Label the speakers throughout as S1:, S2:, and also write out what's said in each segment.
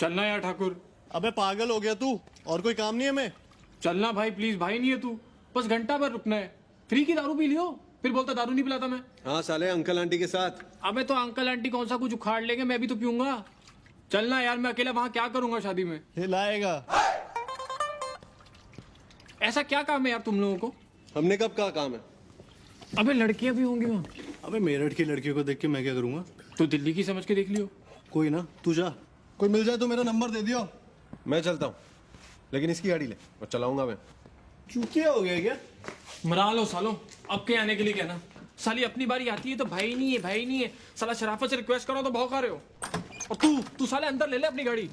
S1: चलना यार ठाकुर।
S2: अबे पागल हो गया तू? और कोई काम नहीं है मैं?
S1: चलना भाई प्लीज, भाई नहीं है तू, बस घंटा भर रुकना है। फ्री की दारू पी लियो, फिर बोलता दारू नहीं पिलाता मैं।
S3: हाँ साले अंकल आंटी के साथ।
S1: अबे तो अंकल आंटी कौन सा कुछ उखाड़ लेंगे, मैं भी तो पीऊंगा। चलना यार, मैं अकेला वहां क्या करूंगा शादी में।
S2: हिलाएगा।
S1: ऐसा क्या काम है यार तुम लोगों को?
S3: हमने कब कहा काम है?
S1: अबे लड़कियां भी होंगी वहाँ।
S2: अबे मेरठ की लड़कियों को देख के मैं क्या करूंगा?
S1: तो दिल्ली की समझ के देख लियो।
S2: कोई ना, तू जा। कोई मिल जाए तो मेरा नंबर दे दियो।
S3: मैं चलता हूँ, लेकिन इसकी गाड़ी ले और चलाऊंगा मैं।
S2: चूतिया हो गया क्या?
S1: मरा लो सालों, अब के आने के लिए कहना। साली अपनी बारी आती है तो भाई नहीं है, भाई नहीं है। साला शराफत से रिक्वेस्ट करो तो भौंका रहे हो। और तू साले अंदर ले ले अपनी गाड़ी।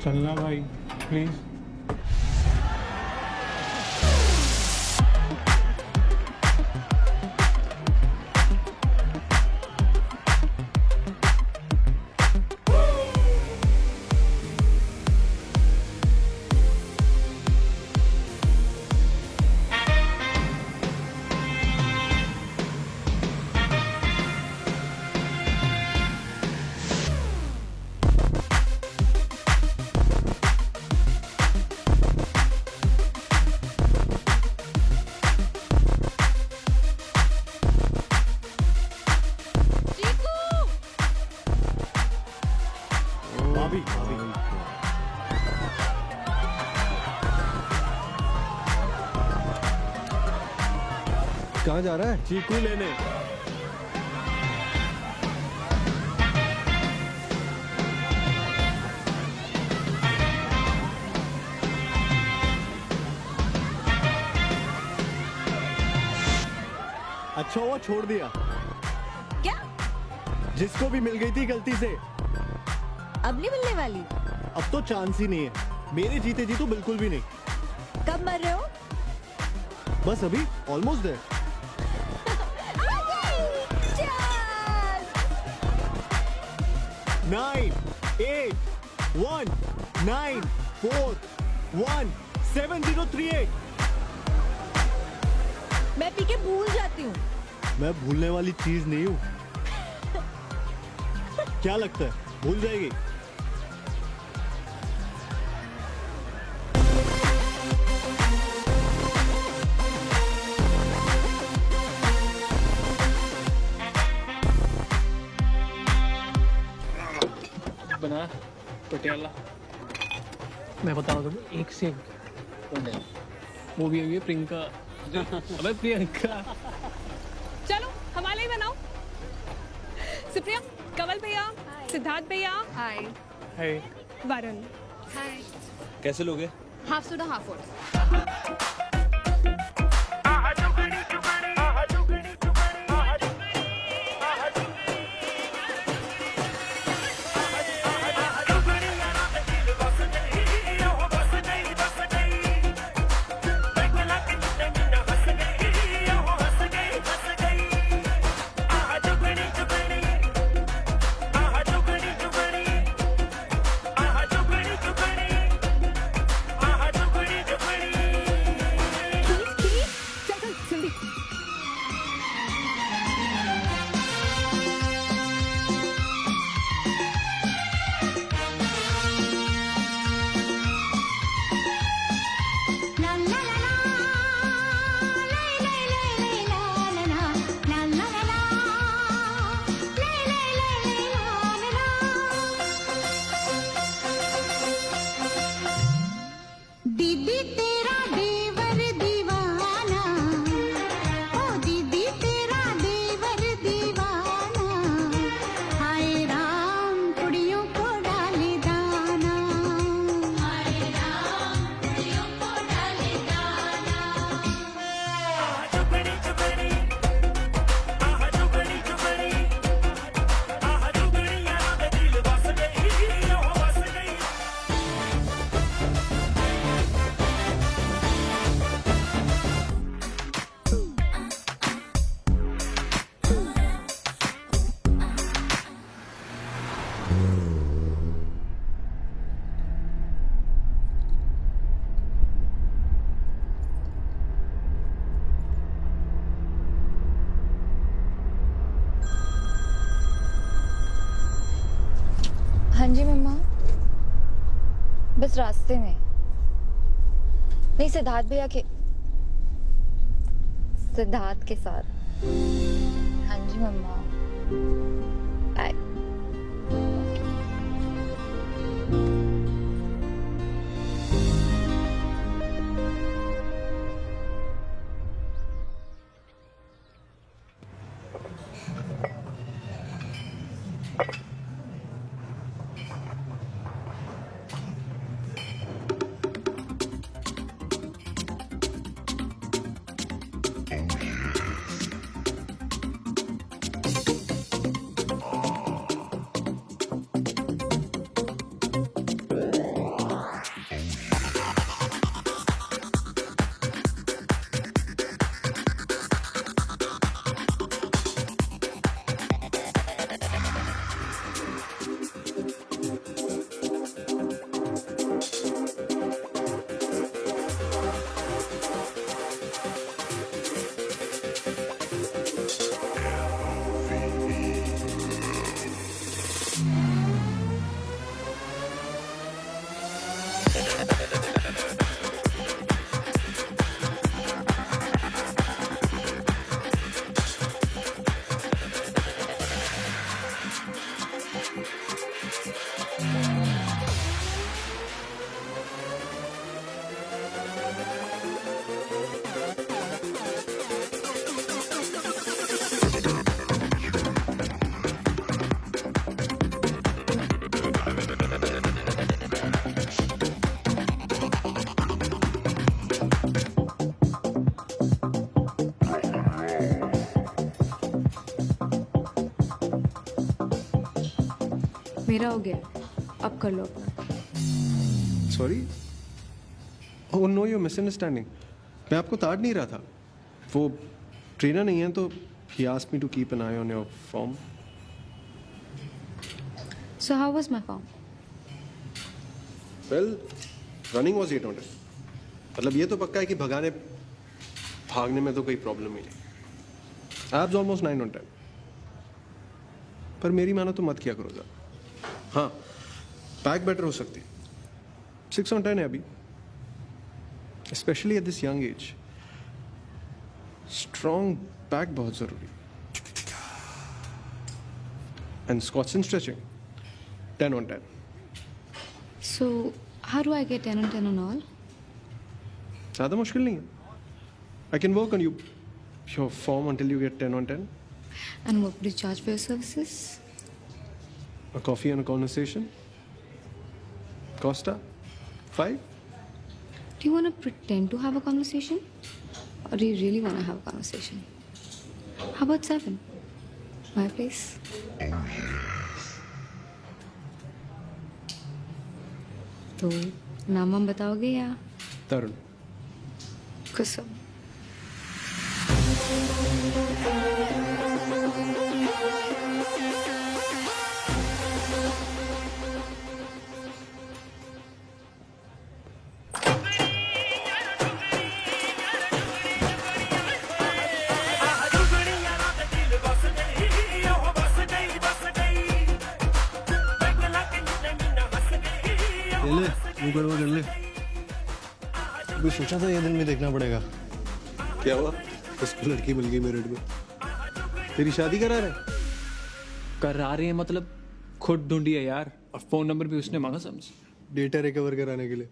S1: चलना भाई प्लीज।
S2: भाभी भाभी
S3: कहाँ जा रहा है?
S2: चीकू लेने। अच्छा हुआ छोड़ दिया।
S4: क्या?
S2: जिसको भी मिल गई थी गलती से।
S4: अब नहीं मिलने वाली?
S2: अब तो चांस ही नहीं है। मेरे जीते जी तो बिल्कुल भी नहीं।
S4: कब मर रहे हो?
S2: बस अभी ऑलमोस्ट देयर।
S4: चल!
S2: 9 8 1 9 4 1 7038।
S4: मैं पी के भूल जाती हूँ।
S2: मैं भूलने वाली चीज नहीं हूँ। क्या लगता है भूल जाएगी?
S1: बना पटियाला। मैं बताऊँ तुम्हें एक से वो भी है प्रियंका। अबे प्रियंका।
S5: चलो हमारे ही बनाओ। सुप्रिया, कमल भैया, सिद्धार्थ भैया, हाय,
S1: है
S5: वरुण, हाय।
S3: कैसे लोगे?
S5: Half soda half oats.
S6: हाँ जी मम्मा, बस रास्ते में। नहीं, सिद्धार्थ के साथ। हाँ जी मम्मा, बाय।
S5: मेरा हो गया, अब कर लो अपना।
S3: Sorry, oh no, you misunderstanding. मैं आपको ताड़ नहीं रहा था। वो ट्रेनर नहीं है तो he asked me to keep an eye on your form.
S6: So how was my form?
S3: Well, running was 8 on 10। मतलब ये तो पक्का है कि भागने में तो कोई प्रॉब्लम ही नहीं। Abs almost 9 on 10। पर मेरी मानो तो मत किया करो ज़्यादा। हाँ, बैक बेटर हो सकती है। 6 on 10 है अभी, specially at this young age. Strong back बहुत जरूरी। And squats and stretching 10 on 10।
S6: So how do I get 10 on 10 on all?
S3: ज़्यादा मुश्किल नहीं है। I can work on your form until you get 10 on 10.
S6: And what would you charge for your services?
S3: A coffee and a conversation. Costa 5.
S6: Do you want to pretend to have a conversation? Or do you really want to have a conversation? How about 7? My place? तो नाम हम बताओगे या
S3: तरुण।
S6: कुसुम?
S2: ले मुंह कड़वा कर ले। अभी सोचा था ये दिन भी देखना पड़ेगा।
S3: क्या हुआ? उसको लड़की मिल गई मेरिट में। तेरी शादी करा रहे?
S1: करा रहे हैं मतलब खुद ढूंढी है यार, और फोन नंबर भी उसने मांगा समझ।
S2: डेटा रिकवर कराने के लिए।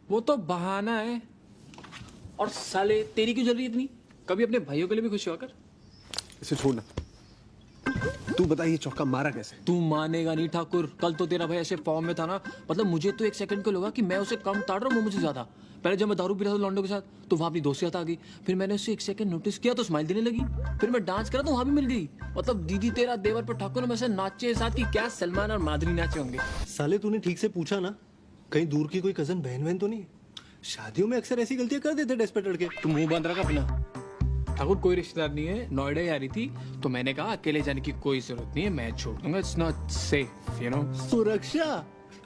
S1: वो तो बहाना है। और साले तेरी क्यों जरूरी इतनी? कभी अपने भाइयों के लिए भी खुश हुआ कर।
S3: इसे छोड़ना। तू बता ये चौका मारा कैसे?
S1: तू मानेगा नहीं ठाकुर, कल तो तेरा भाई ऐसे फॉर्म में था ना, मतलब मुझे तो 1 सेकंड को लगा कि मैं उसे कम ताड़ रहा हूँ, वो मुझे ज्यादा। पहले जब मैं दारू पी रहा था लॉन्डो के साथ तो वहाँ अपनी दोस्तियाँ आ गई, फिर मैंने उसे 1 सेकंड नोटिस किया तो स्माइल देने लगी, फिर मैं डांस करा तो वहाँ भी मिल गई। मतलब दीदी तेरा देवर पर ठाकुर में से नाचे साथ की क्या सलमान और माधुरी नाचे होंगे।
S2: साले तूने ठीक से पूछा ना, कहीं दूर की कोई कजन बहन तो नहीं? शादियों में अक्सर ऐसी गलतियां कर देते डेस्परेट लड़के।
S1: तू मुंह बंद रखा अपना। ठाकुर कोई रिश्तेदार नहीं है, नोएडा ही आ रही थी तो मैंने कहा अकेले जाने की कोई जरूरत नहीं है, मैं छोड़ दूंगा, it's not safe you know.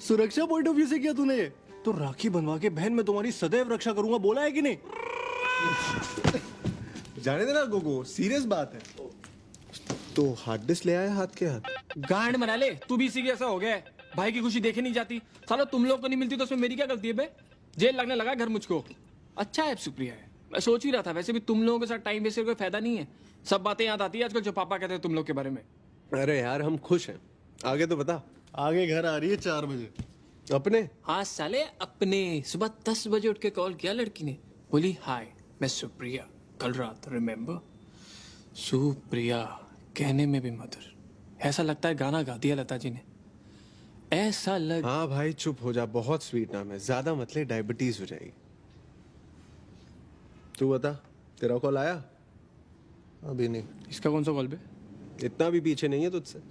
S2: सुरक्षा पॉइंट ऑफ व्यू से किया तूने ये? तो राखी बनवा के बहन मैं तुम्हारी सदैव रक्षा करूंगा बोला है कि नहीं?
S3: जाने देना गोगो, सीरियस बात है। तो हार्ड डिस्क ले आया हाथ के हाथ।
S1: गांड मरा ले, तू भी इसी के ऐसा हो गया है। भाई की खुशी देखे नहीं जाती। साला तुम लोग को नहीं मिलती तो उसमें मेरी क्या गलती है बे? जेल लगने लगा घर मुझको। अच्छा है सुप्रिया है। मैं सोच ही रहा था वैसे भी तुम लोगों के साथ टाइम वेस्ट कोई फायदा नहीं है। सब बातें याद आती है आजकल जो पापा कहते हैं तुम लोग के बारे में।
S3: अरे यार हम खुश हैं, आगे तो बता।
S2: आगे घर आ रही है 4 बजे।
S3: अपने
S1: हाँ साले अपने। सुबह 10 बजे उठ के कॉल किया लड़की ने, बोली हाय मैं सुप्रिया, कल रात रिमेम्बर। सुप्रिया कहने में भी मधुर, ऐसा लगता है गाना गा दिया लता जी ने। ऐसा लग
S3: हाँ भाई चुप हो जा, बहुत स्वीट नाम है, ज्यादा मतलब डायबिटीज हो जाएगी। तू बता, तेरा कॉल आया?
S2: अभी नहीं।
S1: इसका कौन सा कॉल पे?
S3: इतना भी पीछे नहीं है तुझसे।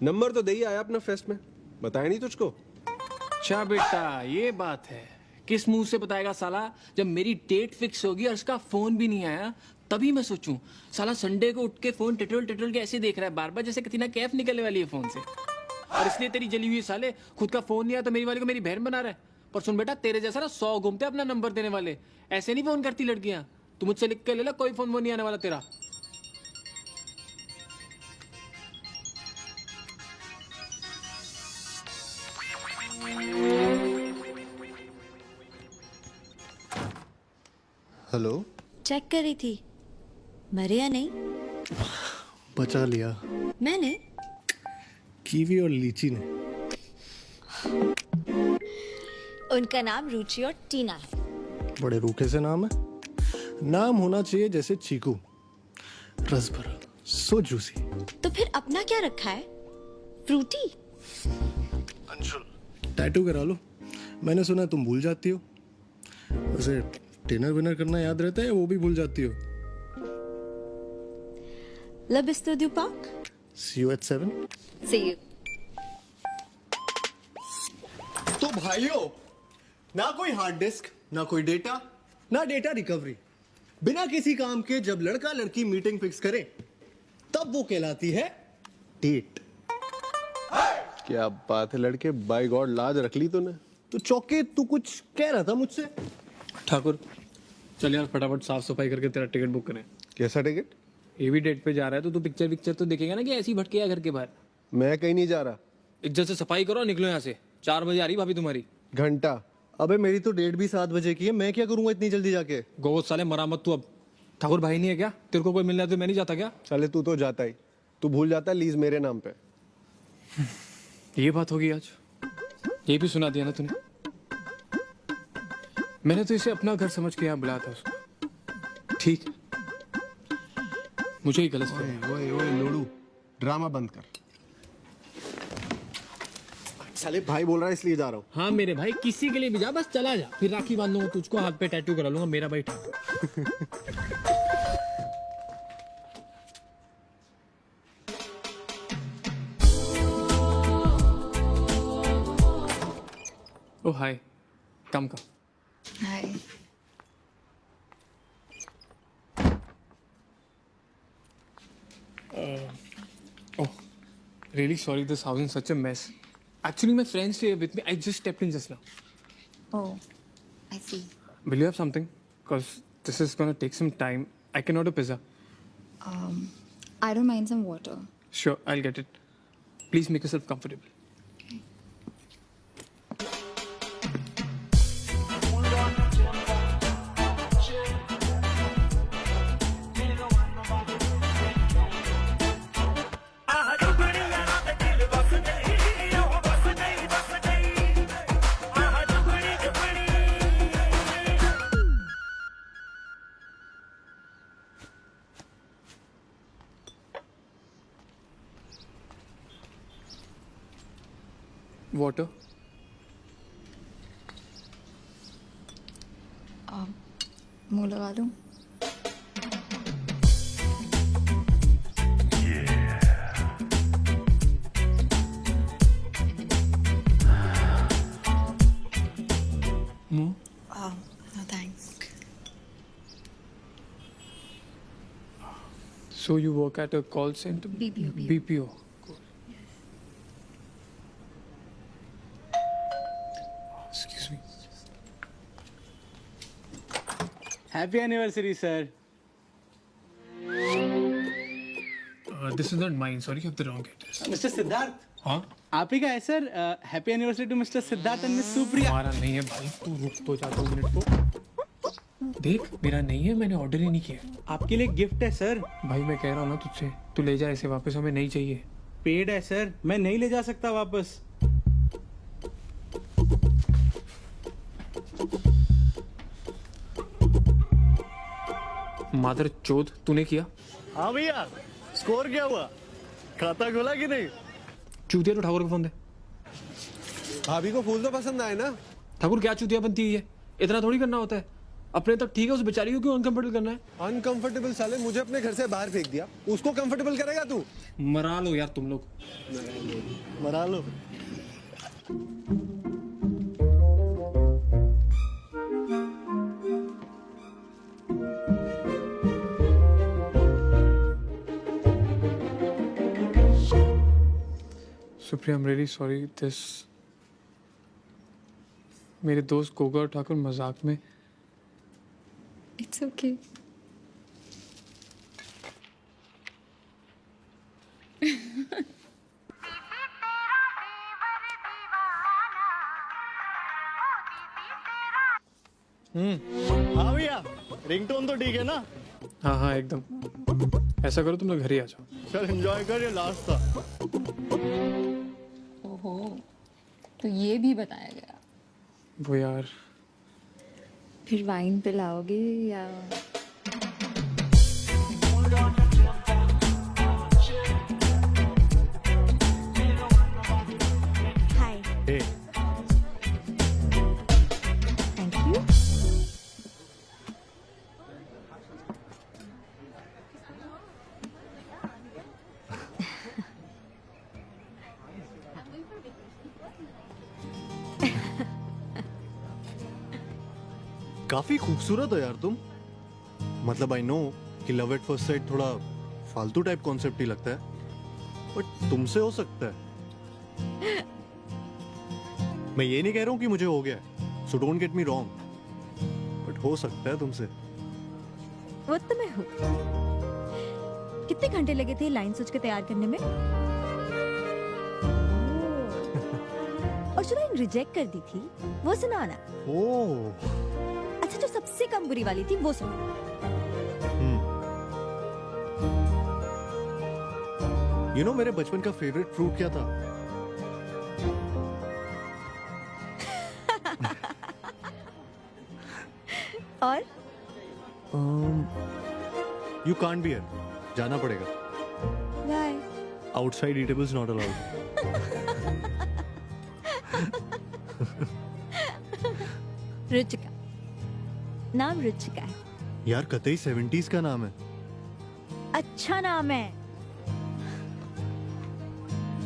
S3: नंबर तो दे ही आया अपना फेस्ट में, बताया नहीं तुझको?
S1: अच्छा बेटा ये बात है। किस मुंह से बताएगा साला? जब मेरी डेट फिक्स होगी और उसका फोन भी नहीं आया तभी मैं सोचूं। साला संडे को उठ के फोन टिटोल टिटोल के ऐसे देख रहा है बार बार जैसे कतीना कैफ निकलने वाली है फोन से। और इसलिए तेरी जली हुई साले खुद का फोन नहीं आया तो मेरी वाली को मेरी बहन बना रहा है। पर सुन बेटा, तेरे जैसा ना 100 घूमते अपना नंबर देने वाले, ऐसे नहीं फोन करती लड़कियां। तू मुझसे लिख के ले ला, कोई फोन वो नहीं आने वाला तेरा।
S2: हेलो।
S4: चेक करी थी, मरे या नहीं?
S2: बचा लिया।
S4: मैंने?
S2: कीवी और लीची ने।
S4: उनका नाम रुचि और टीना है।
S2: बड़े रूखे से नाम है। नाम होना चाहिए जैसे चीकू, रस भरा, सो जूसी।
S4: तो फिर अपना क्या रखा है? फ्रूटी?
S2: अंशुल। टैटू करा लो। मैंने सुना है तुम भूल जाती हो। वैसे डिनर विनर करना याद रहता है, वो भी भूल जाती हो।
S4: Labisto du Park?
S2: See you at 7.
S4: See you.
S2: तो भाइयों, ना कोई हार्ड डिस्क, ना कोई डेटा, ना डेटा रिकवरी। बिना किसी काम के जब लड़का लड़की मीटिंग फिक्स करे तब वो कहलाती है डेट।
S3: क्या बात है लड़के, बाय गॉड लाज रख ली तूने।
S2: तो चौके, तू कुछ कह रहा था मुझसे?
S1: ठाकुर चल यार फटाफट साफ सफाई करके तेरा टिकट बुक करें।
S3: कैसा टिकट?
S1: ये भी डेट पे जा रहा है तो तू पिक्चर तो देखेगा ना कि ऐसी भटके घर के बाहर।
S3: मैं कहीं नहीं जा रहा।
S1: इज्जत से सफाई करो, निकलो यहाँ से। 4 बजे आ रही भाभी तुम्हारी।
S3: घंटा।
S2: अबे मेरी तो डेट भी 7 बजे की है, मैं क्या करूंगा इतनी जल्दी जाके?
S1: गोवत साले मरामत तू। अब ठाकुर भाई नहीं है क्या? तेरे को कोई मिलना है तो मैं नहीं जाता क्या?
S3: चले तू तो जाता ही, तू भूल जाता है लीज मेरे नाम पे।
S1: ये बात होगी आज, ये भी सुना दिया ना तूने। मैंने तो इसे अपना घर समझ के यहाँ बुलाया था उसको। ठीक, मुझे ही गलत फहमी।
S3: ओए ओए लोड़ू, ड्रामा बंद कर। साले भाई बोल रहा है इसलिए जा रहा हूँ।
S1: हाँ मेरे भाई, किसी के लिए भी जा, बस चला जा। फिर राखी बांध दूंगा तुझको, हाथ पे टैटू करा लूंगा मेरा भाई ठाकुर। ओ हाय, कम का।
S6: Hi.
S1: Oh, really sorry. This house is such a mess. Actually, my friends stay with me. I just stepped in just now.
S6: Oh, I see.
S1: Will you have something? Because this is gonna take some time. I can order pizza.
S6: I don't mind some water.
S1: Sure, I'll get it. Please make yourself comfortable. Water.
S6: मुंह लगा दूं?
S1: No?
S6: No thanks.
S1: So you work at a call center?
S6: BPO.
S1: BPO. Cool. Excuse me.
S7: Happy anniversary sir.
S1: This is not mine, sorry, you have the wrong address.
S7: Mister Siddharth,
S1: हाँ,
S7: आप ही का है sir. Happy anniversary to mister Siddharth and miss Supriya.
S1: हमारा नहीं है भाई, तू रुक तो जा 2 मिनट को। देख, मेरा नहीं है, मैंने ऑर्डर ही नहीं किया।
S7: आपके लिए गिफ्ट है सर।
S1: भाई मैं कह रहा हूँ ना तुझसे, तू ले जा इसे वापस, हमें नहीं चाहिए।
S7: पेड है सर, मैं नहीं ले जा सकता वापस।
S1: मादर चोद, तूने किया?
S2: हाँ भैया, स्कोर क्या हुआ? खाता खोला कि नहीं?
S1: चूतिया तो ठाकुर को फोन दे।
S3: भाभी को फूल तो पसंद आए ना?
S1: ठाकुर क्या चूतिया बनती है, इतना थोड़ी करना होता है। अपने तक ठीक है, उस बेचारी को क्यों अनकंफर्टेबल करना है?
S3: अनकंफर्टेबल साले, मुझे अपने घर से बाहर फेंक दिया, उसको कंफर्टेबल करेगा तू?
S1: मरा लो यार तुम लोग।
S2: मरा लो।
S1: Supriya, I am really sorry. This मेरे दोस्त गोगा और ठाकुर मजाक में।
S6: It's okay.
S2: हाँ भैया, रिंगटोन तो ठीक है ना?
S1: हाँ हाँ एकदम। ऐसा करो तुम लोग घर ही आ जाओ।
S2: चल एंजॉय कर, ये लास्ट था।
S6: ओहो, तो ये भी बताया गया।
S1: वो यार,
S4: फिर वाइन पिलाओगे या? हाय।
S2: हे,
S4: थैंक यू।
S2: काफी खूबसूरत हो यार तुम। मतलब आई नो कि लव एट फर्स्ट साइट थोड़ा फालतू टाइप कॉन्सेप्ट ही लगता है, बट तुमसे हो सकता है। मैं ये नहीं कह रहा हूं कि मुझे हो गया, so don't get me wrong, but हो सकता है तुमसे।
S4: वो तो मैं हूँ। कितने घंटे लगे थे लाइन सोच के तैयार करने में? और जो लाइन रिजेक्ट कर दी थी वो सुनाना।
S2: ओह,
S4: अच्छा, जो सबसे कम बुरी वाली थी वो सुनो।
S2: यू नो मेरे बचपन का फेवरेट फ्रूट क्या था?
S4: और
S2: यू कांट बी हियर, जाना पड़ेगा।
S4: Bye.
S2: Outside eatables not allowed.
S4: Ruchika, नाम रुचिका है।
S2: यार कतई 70s का नाम है।
S4: अच्छा नाम है।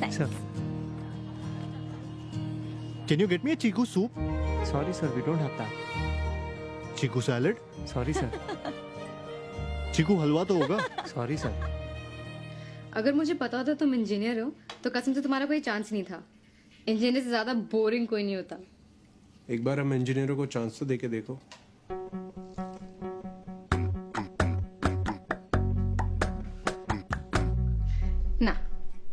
S4: Thanks.
S2: Can you get me a chikoo soup?
S7: Sorry sir, we don't have that.
S2: Chikoo salad?
S7: Sorry sir.
S2: चीकू हलवा तो होगा।
S7: Sorry sir.
S6: अगर मुझे पता होता तुम इंजीनियर हो तो कसम से तुम्हारा कोई चांस नहीं था। इंजीनियर से ज्यादा बोरिंग कोई नहीं होता।
S3: एक बार हम इंजीनियरों को चांस तो देके देखो।
S6: ना,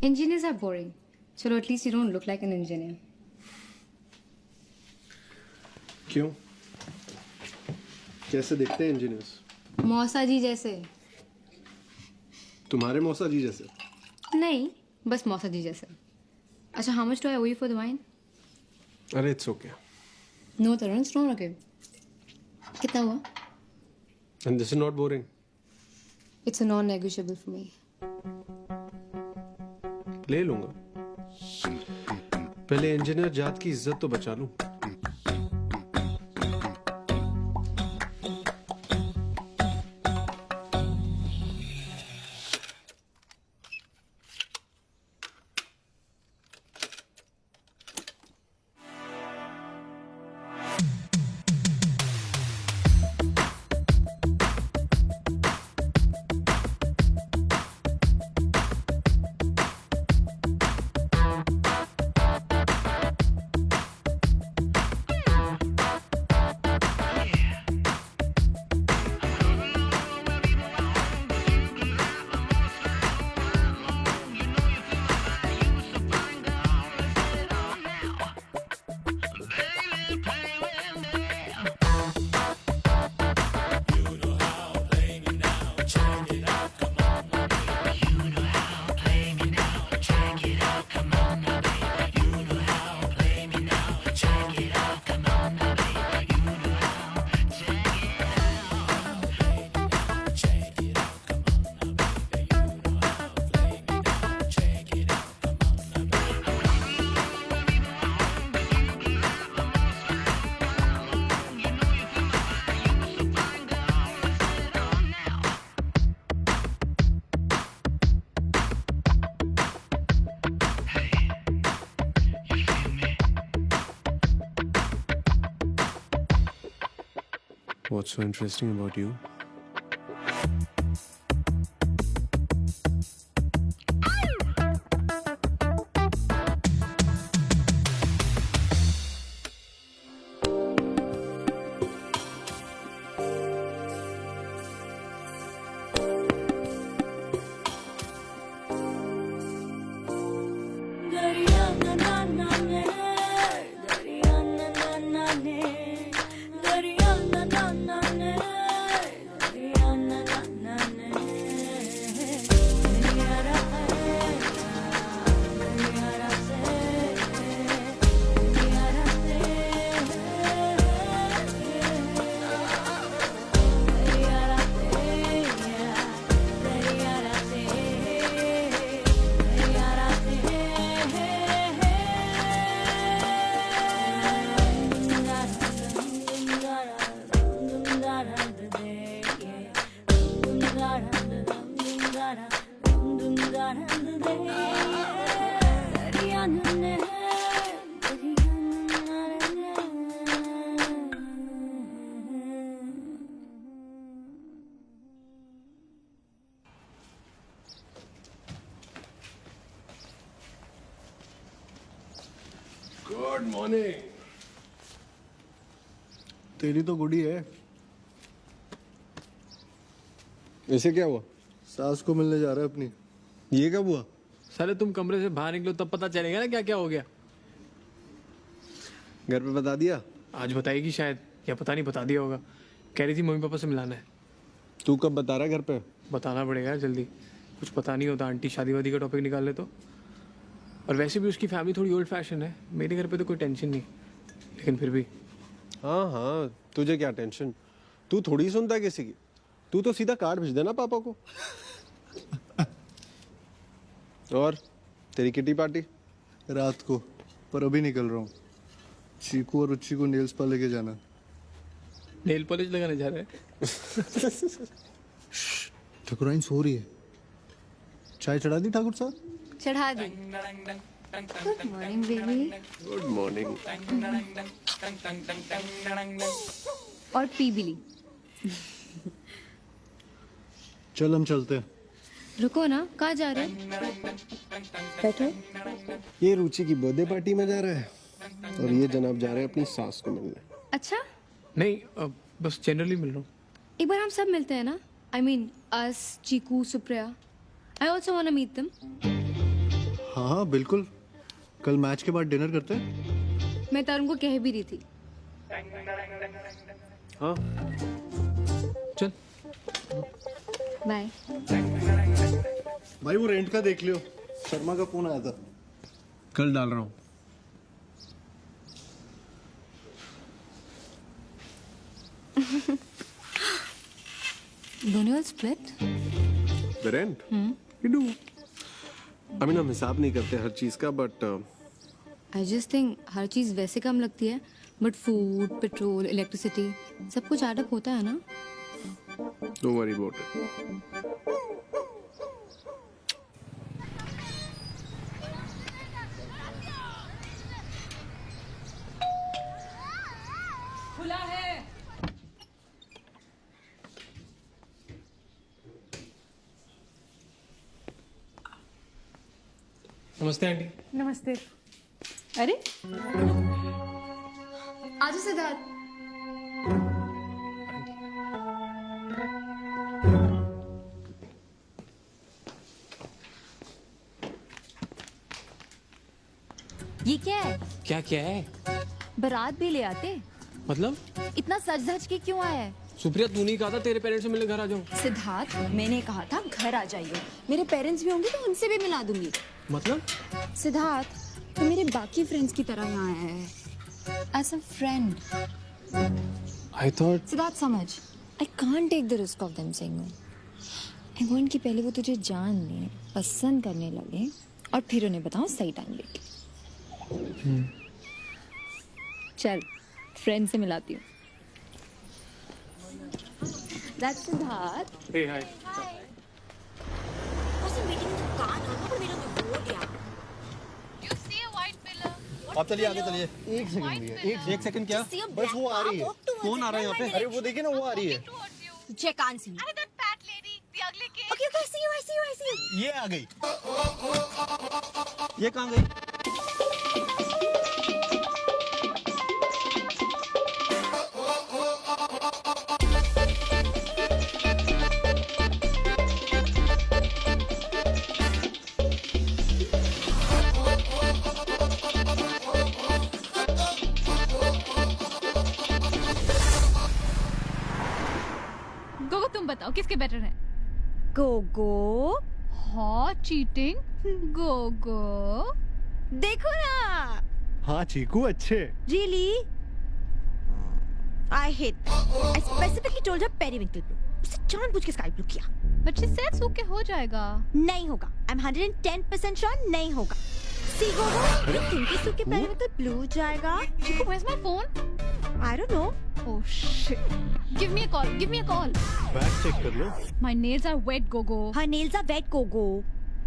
S6: engineers are boring. चलो, at least you don't look like an engineer.
S3: क्यों? कैसे दिखते हैं इंजीनियर्स?
S6: मौसा जी जैसे।
S3: तुम्हारे मौसा जी जैसे?
S6: नहीं, बस मौसा जी जैसे। अच्छा, how much do I owe you for the wine?
S3: अरे it's okay.
S6: No, Tarun, it's not okay. कितना हुआ?
S3: And this is not boring.
S6: It's a non-negotiable for me.
S3: ले लूंगा, पहले इंजीनियर जात की इज्जत तो बचा लूं। What's so interesting about you? Good morning.
S2: तेरी तो गुडी है।
S3: ऐसे क्या हुआ?
S2: सास को मिलने जा रहा है अपनी।
S3: ये कब हुआ?
S1: साले तुम कमरे से बाहर निकलो तब पता चलेगा ना क्या क्या हो गया।
S3: घर पे बता दिया?
S1: आज बताएगी शायद, या पता नहीं बता दिया होगा। कह रही थी मम्मी पापा से मिलाना है।
S3: तू कब बता रहा है घर पे?
S1: बताना पड़ेगा जल्दी, कुछ पता नहीं होता। आंटी शादी वादी का टॉपिक निकाल ले तो। और वैसे भी उसकी फैमिली थोड़ी ओल्ड फैशन है। मेरे घर पे तो कोई टेंशन नहीं, लेकिन फिर भी।
S3: हाँ हाँ, तुझे क्या टेंशन? तू थोड़ी सुनता है किसी की। तू तो सीधा कार्ड भेज देना पापा को। और तेरी किटी पार्टी?
S2: रात को, पर अभी निकल रहा हूँ। चीकू और रुचि को नेल्स पर लेके जाना।
S1: नेल पॉलिश लगाने जा रहे हैं।
S2: ठकुराइन सो रही है। चाय चढ़ा दी ठाकुर साहब?
S6: चढ़ा दी। Good morning baby.
S3: Good morning.
S6: और पी भी ली।
S2: चल हम चलते हैं।
S6: रुको ना, कहाँ जा रहे हो? बैठो।
S3: ये रुचि की बर्थडे पार्टी में जा रहा है और ये जनाब जा रहे हैं अपनी सास को मिलने।
S6: अच्छा,
S1: नहीं बस जनरली मिल रहा हूँ।
S6: एक बार हम सब मिलते हैं ना। I mean, us, Chiku, Supriya. I also want to meet them.
S2: हाँ हाँ बिल्कुल। कल मैच के बाद डिनर करते हैं।
S6: मैं तरुण को कह भी रही थी।
S3: हाँ
S1: चल।
S6: बाय।
S2: भाई वो रेंट का देख लियो, शर्मा का फोन आया था।
S3: कल डाल रहा हूँ।
S6: Don't you all split?
S3: The rent? We do. I mean, हम हिसाब नहीं करते हर चीज का, but
S6: I just think हर चीज़ वैसे कम लगती है, but food, petrol, electricity, सब कुछ add up होता है ना?
S3: don't worry about it.
S5: खुला है।
S1: नमस्ते आंटी।
S5: नमस्ते। अरे
S6: आजा सिद्धार्थ।
S4: ये क्या है?
S1: क्या क्या है?
S4: बारात भी ले आते।
S1: मतलब
S4: इतना सज धज के क्यों आया है?
S1: सुप्रिया तू नहीं कहा था तेरे पेरेंट्स से मिलने घर आ जाऊँ?
S4: सिद्धार्थ, मैंने कहा था घर आ जाइए। मेरे पेरेंट्स भी होंगे तो उनसे भी मिला दूंगी।
S1: मतलब
S6: सिद्धार्थ, तो मेरे बाकी फ्रेंड्स की तरह यहाँ आया है। As a friend.
S1: I thought.
S6: Siddharth समझ, I can't take the risk of them saying no. I want कि पहले वो तुझे जान लें, पसंद करने लगे और फिर उन्हें बताओ सही टाइम लेके। चल, फ्रेंड से मिलाती हूँ। That's Siddharth.
S1: हे हाय।
S2: आप चलिए आगे चलिए। एक सेकंड भैया, एक सेकंड क्या? बस वो आ रही है। कौन आ रहा है यहाँ पे? अरे वो देखिए ना, वो आ रही है।
S4: Check can't see.
S8: Arey, that fat lady, the ugly kid.
S4: Okay, okay, I see you, I see you, I see you.
S2: ये आ गई। ये कहाँ गई?
S5: गोगो तुम बताओ किसके बेटर हैं?
S4: Gogo,
S5: hot cheating Gogo.
S4: देखो ना।
S2: हाँ चीकू अच्छे।
S4: Really? I hate that. I specifically told her periwinkle blue. उसे जानबूझ के स्काई ब्लू किया।
S5: बट शी सेड सूख के हो जाएगा।
S4: नहीं होगा। I'm 110% sure नहीं होगा। See गोगो, you think इस के periwinkle blue जाएगा?
S5: Chiku, where's my phone?
S4: I don't know.
S5: Oh shit. Give me a call. Give me a call.
S2: Bag check कर लो।
S5: My nails are wet, Gogo.
S4: Her nails are wet, Gogo.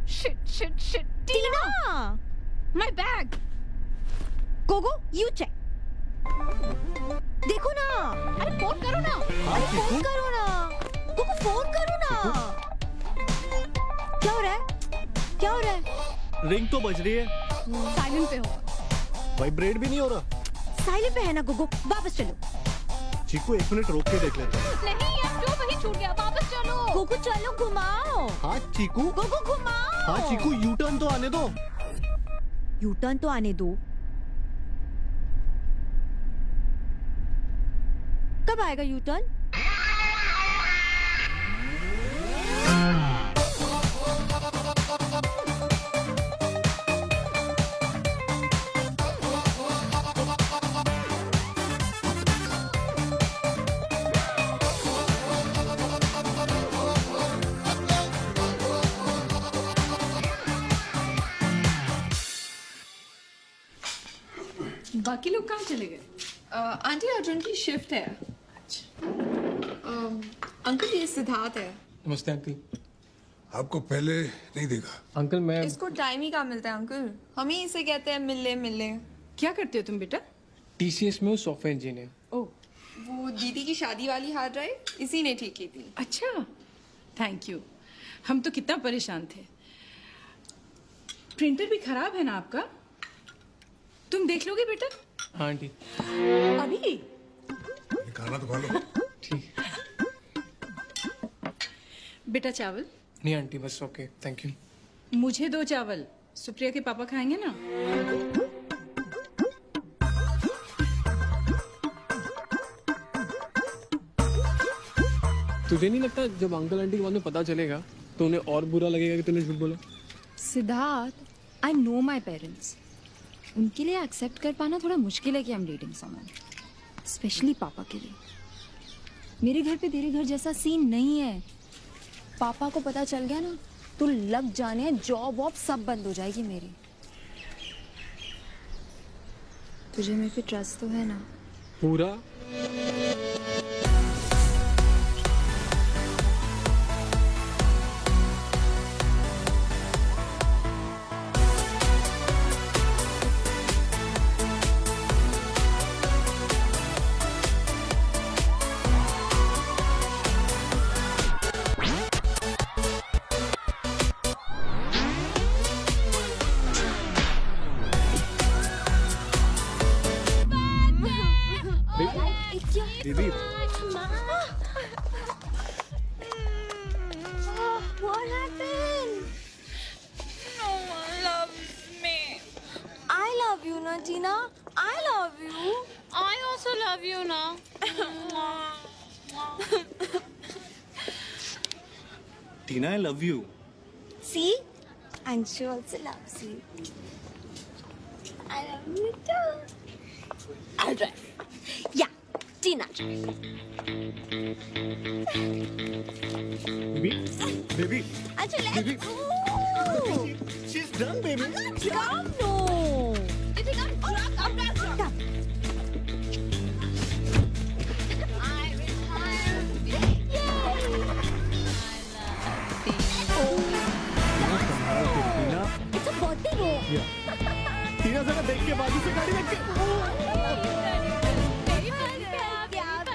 S5: Shit.
S4: Tina!
S5: My bag.
S4: Gogo, you check. देखो ना।
S5: अरे phone करो ना।
S4: अरे phone करो ना। गोगो फोन करो ना। क्या हो रहा है? क्या हो रहा है?
S2: रिंग तो बज रही है।
S5: साइलेंट पे होगा।
S2: वाइब्रेट भी नहीं हो रहा।
S4: साइलेंट पे है ना गोगो, वापस चलो।
S2: चीकू 1 मिनट रोक के देख लेते हैं।
S5: नहीं यार, जो वही छूट गया, वापस चलो।
S4: गोगो चलो घुमाओ।
S2: हाँ चीकू।
S4: गोगो घुमाओ।
S2: हाँ चीकू, यू टर्न तो आने दो।
S4: यू टर्न तो आने दो। कब आएगा यू टर्न?
S5: बाकी लोग कहाँ चले गए?
S9: आंटी अर्जुन की शिफ्ट है। अंकल ये सिद्धार्थ है।
S1: नमस्ते अंकल।
S10: आपको पहले नहीं देखा।
S1: अंकल मैं
S9: इसको टाइम ही कहाँ मिलता है अंकल, हम ही इसे कहते हैं मिल ले।
S5: क्या करते हो तुम बेटा?
S1: TCS में हूँ, सॉफ्टवेयर इंजीनियर।
S5: ओह,
S9: वो दीदी की शादी वाली हार्ड ड्राइव इसी ने ठीक की थी।
S11: अच्छा, थैंक यू। हम तो कितना परेशान थे। प्रिंटर भी खराब है ना आपका? तुम देख लोगे बेटा?
S1: हाँ आंटी।
S11: अभी
S10: खाना तो खा लो।
S1: ठीक।
S11: बेटा चावल
S1: नहीं आंटी, बस ओके, थैंक यू।
S11: मुझे 2 चावल, सुप्रिया के पापा खाएंगे ना?
S1: तुझे नहीं लगता जब अंकल आंटी के बाद में पता चलेगा तो उन्हें और बुरा लगेगा कि तूने झूठ बोला?
S6: Siddharth, I know my parents. उनके लिए एक्सेप्ट कर पाना थोड़ा मुश्किल है कि I am dating someone, specially पापा के लिए। मेरे घर पे तेरे घर जैसा सीन नहीं है। पापा को पता चल गया ना तो लग जाने, जॉब वॉब सब बंद हो जाएगी मेरी। तुझे मेरे पे ट्रस्ट तो है ना?
S1: पूरा। दीदी
S4: What happened?
S8: No one loves me.
S4: I love you, na Tina. I love you.
S8: I also love you now.
S2: Tina, I love you.
S4: See? And she also loves you. I love you too. I'll drive. Yeah, Tina drive.
S2: Baby.
S4: Achoo, let's
S2: Baby.
S4: go.
S2: She's done, baby.
S4: Come, no.
S8: You think I'm drunk? I'm not drunk.
S4: Come.
S8: I retire.
S2: Tina,
S4: It's a birthday row.
S2: टीना जरा देख के बाजू से गाड़ी रख के।
S8: मेरी बहन पे आ गई।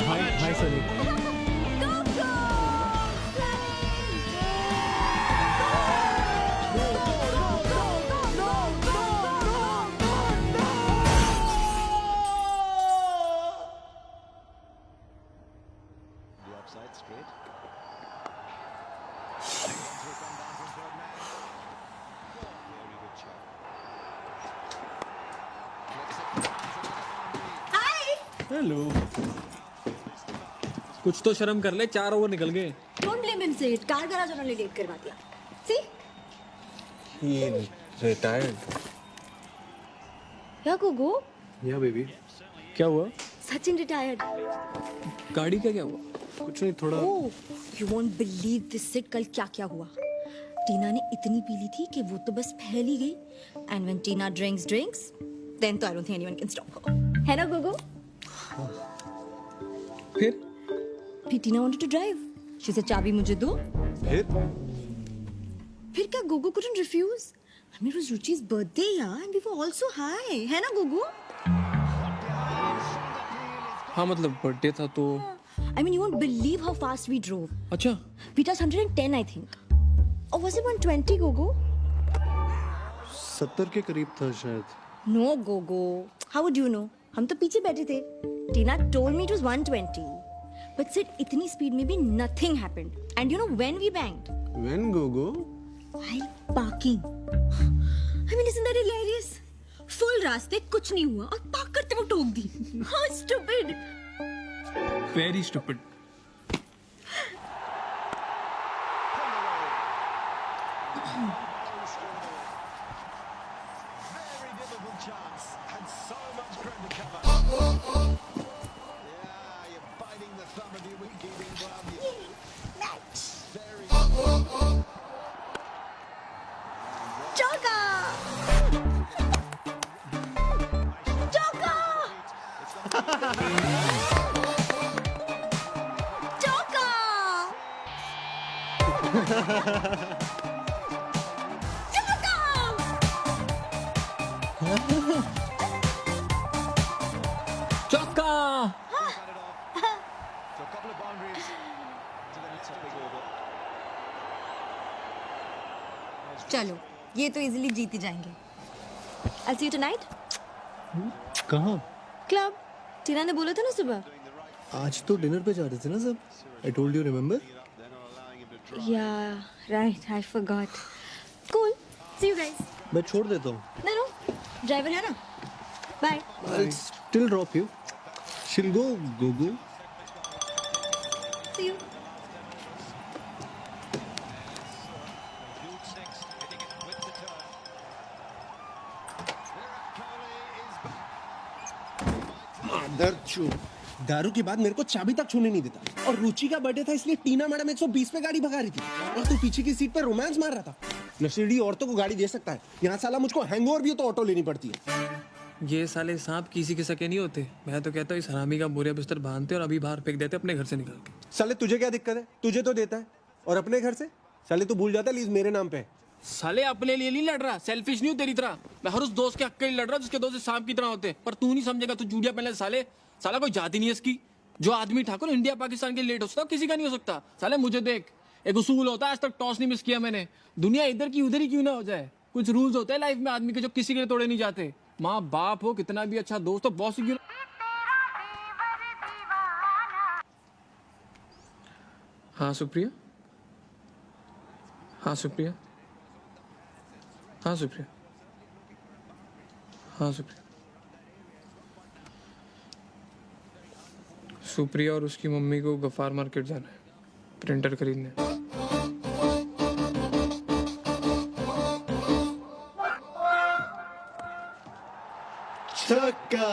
S1: हाय सनी।
S3: हेलो।
S1: कुछ तो शर्म कर ले, 4 ओवर निकल गए।
S4: Don't blame him, Sid. Car garage उन्होंने लेट करवा दिया। See?
S3: He retired.
S4: क्या गोगो?
S3: Yeah, baby.
S1: क्या हुआ?
S4: सचिन retired.
S1: गाड़ी का क्या हुआ?
S3: कुछ नहीं, थोड़ा
S4: Oh, you won't believe this, Sid. कल क्या हुआ? टीना ने इतनी पी ली थी कि वो तो बस फैल ही गई। And when Tina drinks, then तो I don't think anyone can stop her. है ना गोगो?
S1: फिर
S4: टीना wanted to drive. She said चाबी मुझे दो। फिर क्या Gogo couldn't refuse? I mean, it was Ruchi's birthday, yeah, and we were also high. है ना गोगो?
S1: हाँ मतलब बर्थडे था तो।
S4: I mean, you won't believe how fast we drove.
S1: अच्छा।
S4: We touched 110, I think. Or was it 120, Gogo?
S2: 70 के करीब था शायद।
S4: No, Gogo. How would you know? हम तो पीछे बैठे थे। Tina told me it was 120. But Sid, इतनी स्पीड में भी nothing happened. And you know when we banged?
S3: When, Gogo?
S4: While parking. I mean, isn't that hilarious? Full रास्ते कुछ नहीं हुआ और पार्क करते वो ठोक दी। How stupid!
S1: Very stupid. चौका।
S4: चलो, ये तो इजीली जीत ही जाएंगे। I'll see you tonight.
S2: कहाँ?
S4: Club. टीना ने बोला था ना सुबह।
S2: आज तो डिनर पे जा रहे थे ना सब। I told you, remember?
S4: Yeah, right. I forgot. Cool. See you guys.
S2: मैं छोड़ देता हूँ।
S4: No. ड्राइवर है ना? Bye.
S2: I'll still drop you. She'll go, Gogo.
S4: See you.
S3: दारू के बाद मेरे को चाबी तक छूने नहीं देता। और रुचि का बर्थडे था इसलिए टीना मैडम 120 पे गाड़ी भगा रही थी और तू पीछे की सीट पे रोमांस मार रहा था। नशेड़ी औरतों को गाड़ी दे सकता है, यहाँ साला मुझको हैंगओवर भी हो तो ऑटो लेनी पड़ती है।
S1: ये साले सांप किसी के सके नहीं होते। मैं तो कहता हूँ इस हरामी का बोरिया बिस्तर बांधते और अभी बाहर फेंक देते अपने घर से निकाल के।
S3: साले तुझे क्या दिक्कत है? तुझे तो देता है। और अपने घर से साले तू भूल जाता है लीज मेरे नाम पे है।
S1: साले अपने लिए नहीं लड़ रहा, सेल्फिश नहीं हूँ तेरी तरह। मैं हर उस दोस्त के हक के लिए लड़ रहा जिसके दोस्त सांप की तरह होते। पर तू नहीं समझेगा, तू जूड़िया पहले साले। साला कोई जाति नहीं है इसकी। जो आदमी ठाकुर इंडिया पाकिस्तान के लेट हो सकता किसी का नहीं हो सकता। साले मुझे देख, एक उसूल होता है, आज तक टॉस नहीं मिस किया मैंने। दुनिया इधर की उधर ही क्यों ना हो जाए, कुछ रूल्स होते हैं लाइफ में आदमी के जो किसी के लिए तोड़े नहीं जाते। माँ बाप हो, कितना भी अच्छा दोस्त हो, बॉस क्यों। हाँ सुप्रिया, हाँ सुप्रिया, हाँ सुप्रिया, हाँ सुप्रिया। सुप्रिया और उसकी मम्मी को गफ्फार मार्केट जाना है, प्रिंटर खरीदने।
S2: छक्का।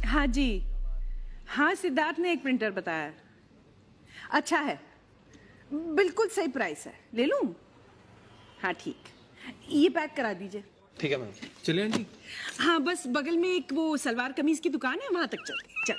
S11: हाँ जी, हाँ सिद्धार्थ ने एक प्रिंटर बताया। अच्छा है, बिल्कुल सही प्राइस है, ले लूं? हाँ ठीक, ये पैक करा दीजिए।
S3: ठीक है मैम।
S1: चलिए आंटी।
S11: हाँ बस बगल में एक वो सलवार कमीज की दुकान है, वहां तक चलते हैं। चल।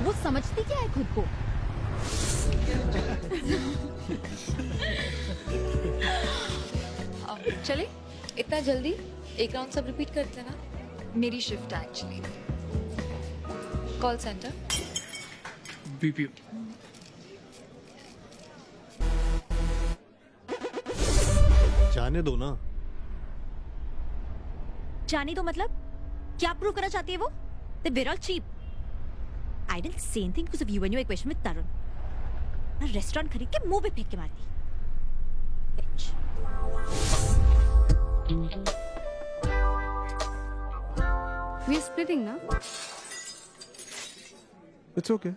S6: वो समझती क्या है खुद को?
S9: चले इतना जल्दी एक राउंड सब रिपीट करते हैं ना।
S6: मेरी शिफ्ट है एक्चुअली।
S9: Call centre.
S1: बीपीओ।
S2: जाने दो ना।
S4: जाने दो मतलब क्या प्रूव करना चाहती है वो? They were all cheap. I didn't say anything because of you and your equation with Tarun. मैं रेस्टोरेंट खरीद के मुंह पे फेंक के मारती। Bitch.
S6: We are splitting now.
S3: It's okay.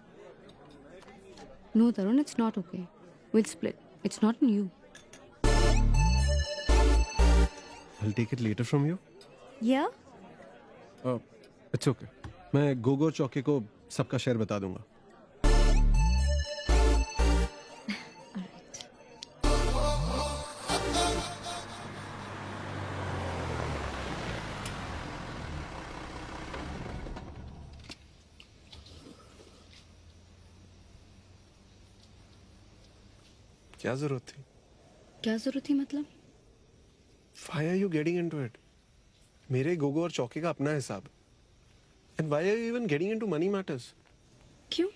S6: No, Tarun, it's not okay. We'll split. It's not on you.
S3: I'll take it later from you.
S4: Yeah?
S3: It's okay. मैं गोगो और चौके को सबका शेयर बता दूंगा। क्या जरूरत थी?
S6: क्या जरूरत थी मतलब?
S3: Why are you getting into it? मेरे गोगो और चौके का अपना हिसाब। And why are you even getting into money matters?
S6: क्यों?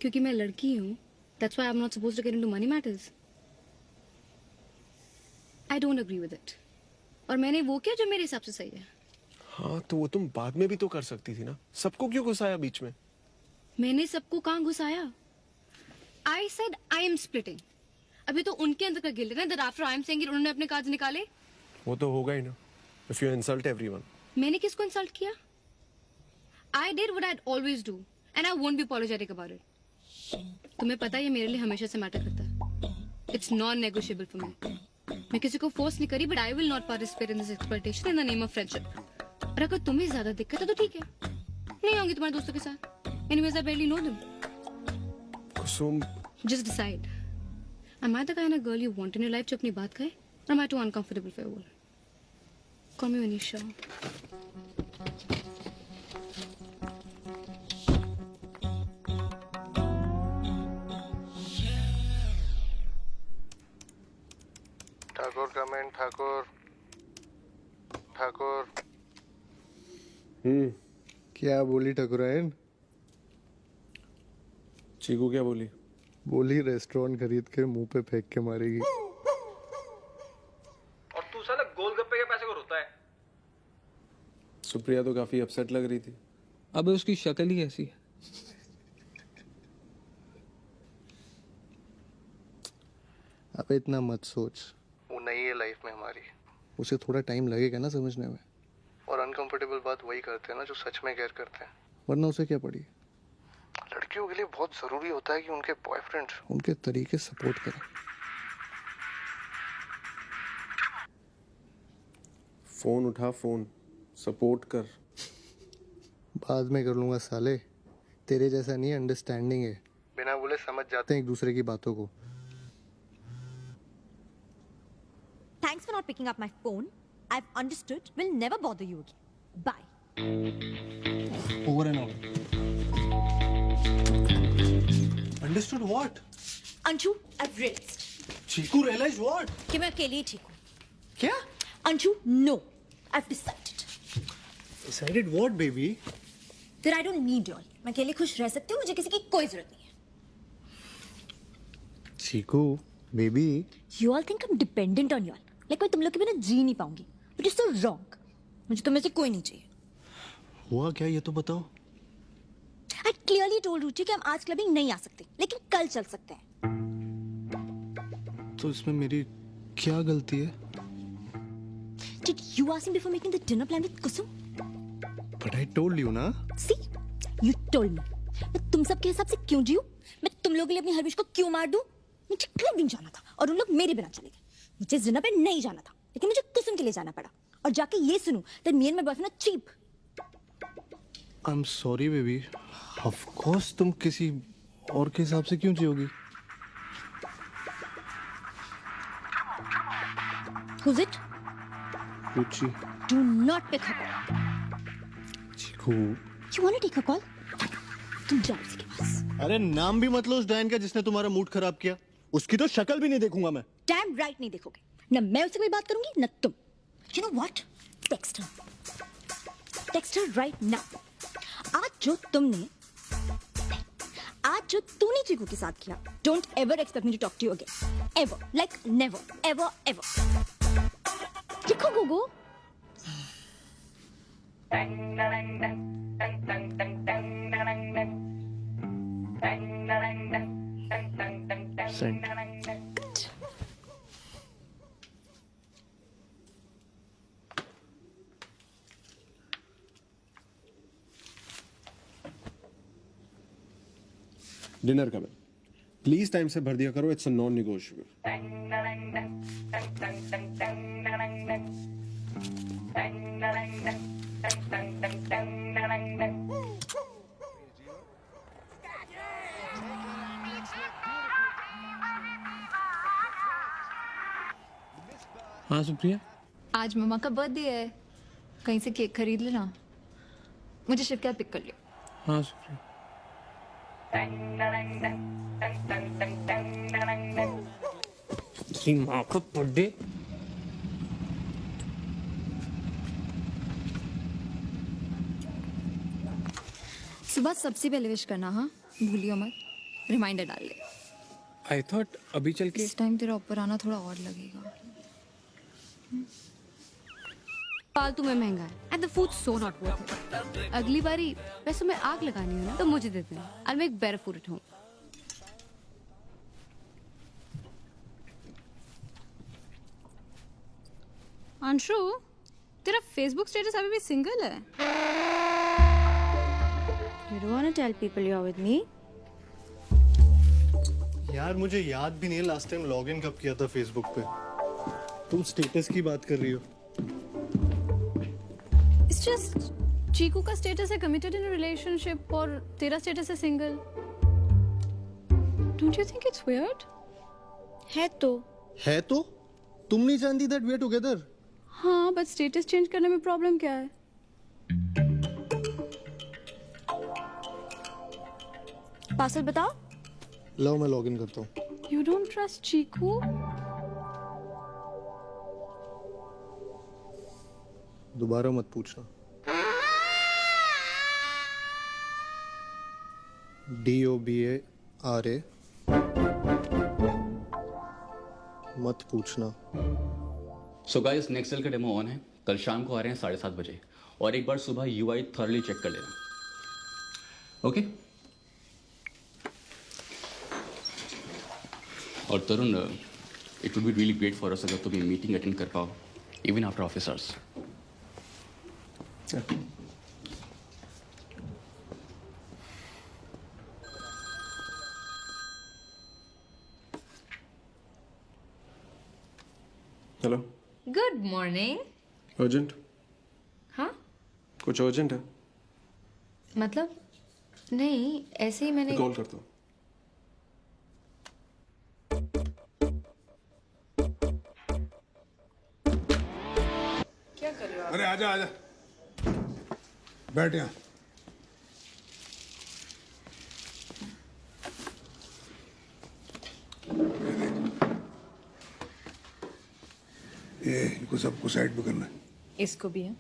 S6: क्योंकि मैं लड़की हूँ। That's why I'm not supposed to get into money matters. I don't agree with it. और मैंने वो किया जो मेरे हिसाब से सही है।
S3: हाँ तो वो तुम बाद में भी तो कर सकती थी ना। सबको क्यों घुसाया बीच में?
S6: मैंने सबको कहाँ घुसाया? I said I am splitting. अभी तो उनके अंदर का गिल्ट है ना that after I am saying it उन्होंने अपने कार्ड निकाले।
S3: वो तो होगा ही ना। If you insult everyone.
S6: मैंने किसको इंसल्ट किया? I did what I'd always do and I won't be apologetic about it. तुम्हें पता है ये मेरे लिए हमेशा से मैटर करता है. It's non-negotiable for me. मैं किसी को फोर्स नहीं करी but I will not participate in this exploitation in the name of friendship. और अगर तुम्हें ज्यादा दिक्कत है तो ठीक है. नहीं आऊंगी तुम्हारे दोस्तों के साथ. Anyways, I barely know them.
S3: Kusum.
S6: Just decide. Am I the kind of girl you want in your life जो अपनी बात कहे? Or am I too uncomfortable for your world? Call me when you're sure.
S2: Thakur comment Thakur. Thakur. क्या बोली ठाकुरायन?
S3: चीकू क्या बोली?
S2: बोली रेस्टोरेंट खरीद के मुंह पे फेंक के मारेगी।
S1: और तू साला गोलगप्पे के पैसे को रोता है।
S3: सुप्रिया तो काफी अपसेट लग रही थी।
S1: अबे उसकी शक्ल ही ऐसी है।
S2: अब इतना मत सोच, वो नहीं है लाइफ में हमारी। उसे थोड़ा टाइम लगेगा ना समझने में। और अनकंफर्टेबल बात वही करते हैं ना जो सच में केयर करते हैं, वरना उसे क्या पड़ी। लड़कियों के लिए बहुत जरूरी होता है कि उनके बॉयफ्रेंड उनके तरीके सपोर्ट करें।
S3: फोन उठा, फोन सपोर्ट कर।
S2: बाद में कर लूंगा साले, तेरे जैसा नहीं अंडरस्टैंडिंग है। बिना बोले समझ जाते हैं एक दूसरे की बातों को।
S4: Thanks for not picking up my phone. I've understood. Will never bother you again. Bye.
S2: Over and out. Understood what?
S4: Anshu, I've realized.
S2: Chiku realized what?
S4: कि मैं अकेली ही ठीक हूँ.
S2: क्या?
S4: Anshu, no. I've decided.
S2: Decided what, baby?
S4: That I don't need y'all. मैं अकेले खुश रह सकती हूँ. मुझे किसी की कोई जरूरत नहीं है.
S2: Chiku, baby.
S4: You all think I'm dependent on y'all. Like मैं तुम लोग के बिना जी नहीं पाऊंगी. But it's so wrong. मुझे तुम में से कोई नहीं चाहिए.
S2: हुआ क्या ये तो बताओ.
S4: I clearly told रुचि कि हम आज क्लबिंग नहीं आ सकते, लेकिन कल चल सकते हैं.
S2: तो इसमें मेरी क्या गलती है?
S4: Did you ask him before making the dinner plan with Kusum?
S2: But I told you ना.
S4: See, you told me. मैं तुम सब के हिसाब से क्यों जीऊं? मैं तुम लोगों के लिए अपनी हर विश को क्यों मार दूं? मुझे क्लबिंग जाना था और उन लोग मेरे बिना चले गए। मुझे डिनर पे नहीं जाना था, लेकिन मुझे कुसुम के लिए जाना पड़ा और जाके ये सुनूं that me and my boyfriend are cheap.
S2: I'm sorry baby. Of course तुम किसी और के हिसाब से क्यों जियोगी?
S4: Who's it?
S2: Ruchi.
S4: Do not pick her call.
S2: Chiku.
S4: You want to take her call? तुम जाओ उसके पास.
S2: अरे नाम भी मत लो उस डायन का जिसने तुम्हारा मूड खराब किया. उसकी तो शक्ल भी नहीं देखूंगा मैं.
S4: Damn right नहीं देखोगे. न मैं उससे कोई बात करूंगी न तुम. You know what? Text her. Text her right now. आज जो तूने चीकू के साथ किया, don't ever expect me to talk to you again. Ever. Like never. Ever. Ever. लिखो गोगो.
S2: Send.
S3: डिनर का बिल प्लीज टाइम से भर दिया करो. It's a non negotiable.
S1: हाँ सुप्रिया.
S6: आज मम्मा का बर्थडे है, कहीं से केक खरीद लेना. मुझे शिव के साथ पिक कर लियो.
S1: हाँ सुप्रिया. माँ का बर्थडे.
S6: सुबह सबसे पहले विश करना. हाँ भूलियो मत. रिमाइंडर डाल ले.
S1: आई थॉट अभी चल के.
S6: इस टाइम तेरा ऊपर आना थोड़ा और लगेगा. फालतू में महंगा है and the food so not worth it. अगली बारी पैसों में आग लगानी हो ना तो मुझे देते हैं. I make better food at home.
S5: Anshu, तेरा फेसबुक स्टेटस अभी भी सिंगल है.
S4: You don't want to tell people you're with me?
S2: यार मुझे याद भी नहीं है लास्ट टाइम लॉगिन कब किया था फेसबुक पे. तुम स्टेटस की बात कर रही हो.
S5: It's just चीकू का स्टेटस है कमिटेड इन अ रिलेशनशिप और तेरा स्टेटस है single. Don't you think it's weird?
S4: है तो.
S2: है तो तुम नहीं जानती दैट वी आर टुगेदर.
S5: हाँ, बट स्टेटस चेंज करने में प्रॉब्लम क्या है?
S4: पासवर्ड बताओ.
S2: लो मैं लॉगिन करता हूँ.
S5: You don't trust चीकू?
S2: दोबारा मत पूछना. DOBARA मत पूछना.
S12: सो गाइस नेक्स्ट सेल का डेमो ऑन है. कल शाम को आ रहे हैं 7:30 बजे और एक बार सुबह UI थॉरली चेक कर लेना. ओके और Tarun, it would be really great for us अगर तुम ये मीटिंग अटेंड कर पाओ even after office hours.
S3: Hello.
S6: Good morning.
S3: Urgent?
S6: हाँ
S3: कुछ अर्जेंट है?
S6: मतलब नहीं, ऐसे ही मैंने.
S3: कॉल करता हूँ.
S11: क्या कर रहे हो आप?
S10: अरे आजा आजा बैठ यहाँ. ये इनको सबको साइड पे करना है.
S11: इसको भी है.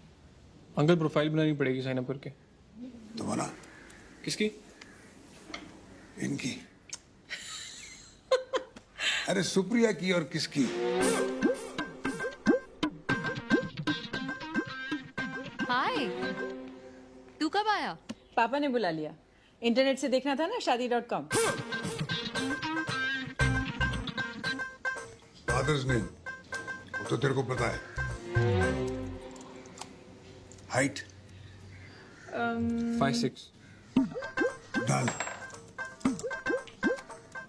S1: अंकल प्रोफाइल बनानी पड़ेगी साइन अप करके.
S10: तो बना.
S1: किसकी?
S10: इनकी. अरे सुप्रिया की और किसकी.
S6: हाय, तू कब आया?
S11: पापा ने बुला लिया. इंटरनेट से देखना था ना शादी.com.
S10: फादर्स नेम वो तो तेरे को पता है। हाइट
S1: 5'6".
S10: डाल।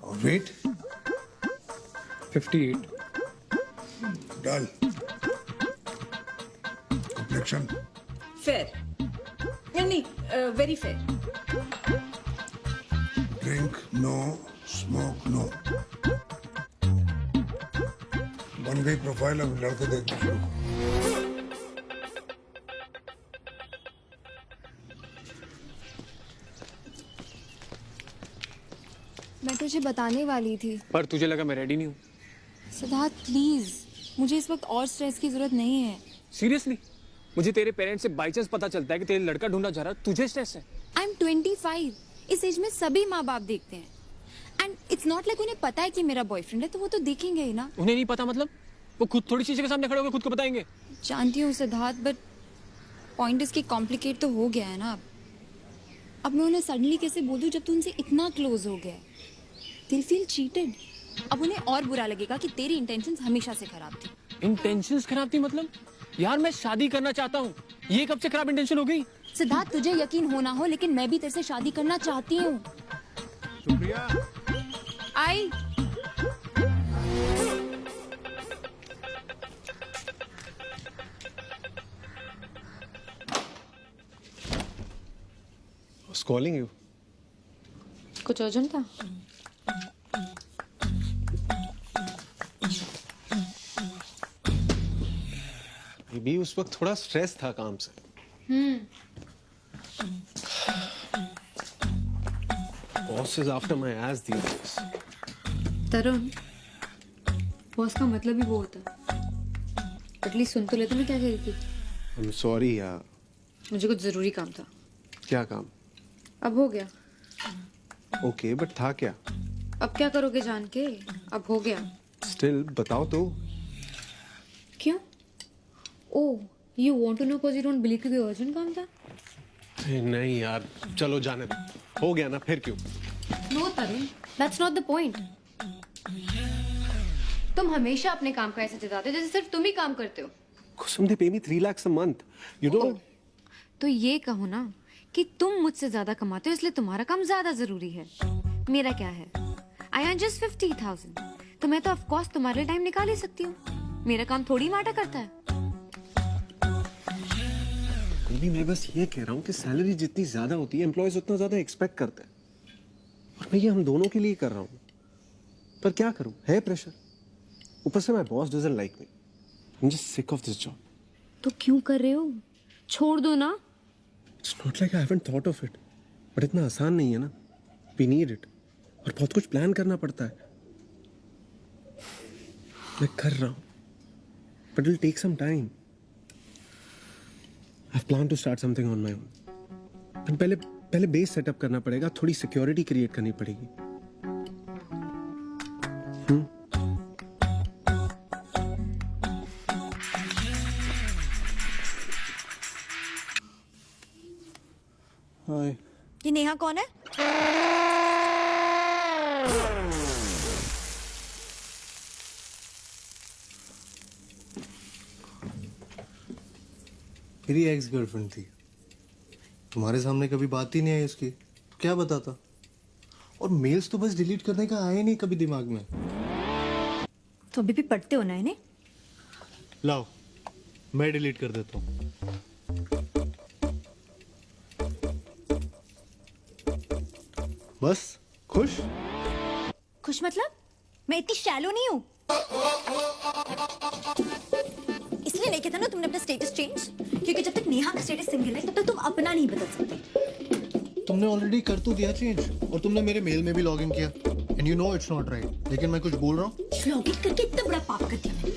S10: और वेट
S1: 58।
S10: डाल। कॉम्प्लेक्शन
S11: फेयर नहीं, very fair.
S10: Drink no, smoke no. बन गई प्रोफाइल, अब लड़के देखना शुरू करो।
S6: मैं तुझे बताने वाली थी।
S1: पर तुझे लगा मैं रेडी नहीं हूँ?
S6: सिद्धार्थ प्लीज, मुझे इस वक्त और स्ट्रेस की जरूरत नहीं है।
S1: सीरियसली? मुझे तेरे पेरेंट्स से बाई चांस पता चलता है कि तेरे लड़का ढूंढा जा रहा है, तुझे स्ट्रेस है?
S6: I M 25। इस एज में सभी माँ बाप देखते हैं। एंड इट्स नॉट लाइक उन्हें पता है कि मेरा बॉयफ्रेंड है, तो वो तो देखेंगे ही ना।
S1: उन्हें नहीं पता मतलब? वो खुद थोड़ी चीज़ों के सामने खड़े होकर खुद को बताएंगे।
S6: जानती हूँ सिद्धार्थ, बट पॉइंट इसकी कॉम्प्लिकेट तो हो गया है ना। अब मैं उन्हें सडनली कैसे बोल दूँ जब तू उनसे इतना क्लोज हो गया है? दिल फील चीटेड। अब उन्हें और बुरा लगेगा कि तेरी इंटेंशंस हमेशा से खराब थी।
S1: इंटेंशंस खराब थी मतलब? यार मैं शादी करना चाहता हूँ, ये कब से खराब इंटेंशन हो गई?
S6: सिद्धार्थ तुझे यकीन हो ना हो, लेकिन मैं भी तेरे से शादी करना चाहती हूँ।
S10: Supriya,
S6: I
S3: was calling you.
S6: कुछ अर्जेंट था?
S3: भी उस वक्त थोड़ा स्ट्रेस था काम से। Boss is after my ass these days.
S6: Tarun, boss का मतलब ही वो होता है। एटलीस्ट सुन तो लेते मैं क्या कह रही थी।
S3: आई एम सॉरी यार।
S6: मुझे कुछ जरूरी काम था।
S3: क्या काम?
S6: अब हो गया।
S3: ओके, बट था क्या?
S6: अब क्या करोगे जान के? अब हो गया।
S3: स्टिल बताओ तो।
S6: क्यों? Oh, you want to know because you don't believe कि कोई अर्जेंट काम था?
S3: नहीं यार, चलो जाने दो। हो गया ना, फिर क्यों?
S6: No Tarun, that's not the point. तुम हमेशा अपने काम का ऐसे जताते हो जैसे सिर्फ तुम ही काम करते हो।
S3: कुसुम, they pay me 3 lakhs a month. You don't.
S6: तो ये कहो ना कि तुम मुझसे ज्यादा कमाते हो इसलिए तुम्हारा काम ज्यादा जरूरी है। मेरा क्या है? आई अर्न जस्ट 50,000, तो मैं तो ऑफ कोर्स तुम्हारे लिए टाइम निकाल ही सकती हूँ। मेरा काम थोड़ी मैटर करता है।
S3: अभी मैं बस ये कह रहा हूँ कि सैलरी जितनी ज्यादा होती है, एम्प्लॉयज उतना ज्यादा एक्सपेक्ट करते हैं। और मैं ये हम दोनों के लिए कर रहा हूँ, पर क्या करूँ, है प्रेशर। ऊपर से my boss doesn't like me. I am just sick of this job.
S6: तो क्यों कर रहे हो? छोड़ दो ना।
S3: It's not like I haven't thought of it, but इतना आसान नहीं है ना। वी नीड इट, और बहुत कुछ प्लान करना पड़ता है। मैं कर रहा हूँ, but it will take some time. I have plan to start something on my own. पहले बेस सेटअप करना पड़ेगा, थोड़ी सिक्योरिटी क्रिएट करनी पड़ेगी। हाय।
S4: ये नेहा कौन है?
S2: मेरी एक्स गर्लफ्रेंड थी। तुम्हारे सामने कभी बात ही नहीं आई उसकी, तो क्या बताता। और मेल्स तो बस डिलीट करने का आया ही नहीं कभी दिमाग में।
S4: तो अभी भी पढ़ते हो ना इन्हें?
S2: लाओ, मैं डिलीट कर देता हूँ। बस खुश?
S4: खुश मतलब? मैं इतनी शैलो नहीं हूँ। इसलिए नहीं कहता ना तुमने अपना स्टेटस चेंज, क्योंकि जब तक नेहा का स्टेटस सिंगल है तब तक तुम अपना नहीं बदल सकते।
S2: तुमने ऑलरेडी कर तो दिया चेंज, और तुमने मेरे मेल में भी लॉग इन किया। And you know it's not right, लेकिन मैं कुछ बोल रहा हूँ।
S4: लॉग इन करके इतना बड़ा पाप कर दिया मैंने।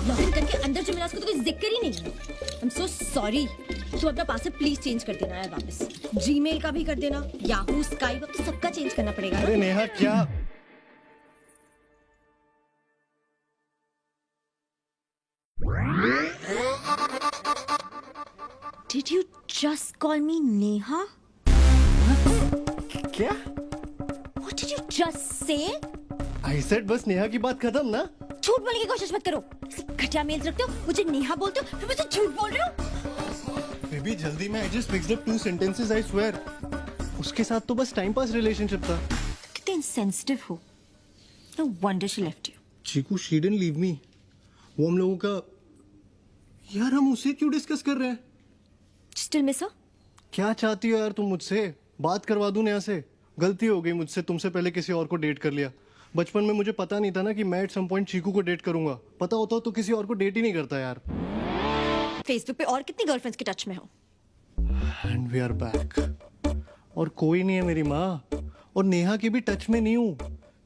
S4: लॉग इन करके अंदर जो मिला उसको तो कोई जिक्र ही नहीं है। I am so sorry. तुम अपना पासवर्ड प्लीज चेंज कर देना यार वापस। जीमेल का भी कर देना, याहू, स्काइप, अब तो सबका चेंज करना पड़ेगा।
S2: अरे नेहा क्या?
S4: Did you just call me Neha?
S2: क्या?
S4: What did you just say?
S2: I said बस नेहा की बात खत्म ना।
S4: झूठ बोलने की कोशिश मत करो। घटिया मेल्स रखते हो, मुझे नेहा बोलते हो, फिर मुझसे झूठ बोल रहे हो।
S2: बेबी जल्दी में, I just mixed up 2 sentences, I swear. उसके साथ तो बस टाइम पास रिलेशनशिप था।
S4: कितने इंसेंसिटिव हो। No wonder she left you.
S2: Chiku, she didn't leave me. वो हम लोगों का, यार हम उसे क्यों डिस्कस कर रहे हैं?
S4: Still miss her?
S2: क्या चाहती हो यार तुम मुझसे? बात करवा दूं नेहा से? गलती हो गई मुझसे, तुमसे पहले किसी और को डेट कर लिया। बचपन में मुझे पता नहीं था ना कि मैं एट सम पॉइंट चीकू को डेट करूंगा। पता होता तो किसी और को डेट ही नहीं करता यार।
S4: फेसबुक पे और कितनी गर्लफ्रेंड्स के टच में हो?
S2: And we are back. और कोई नहीं है मेरी माँ, और नेहा की भी टच में नहीं हूँ।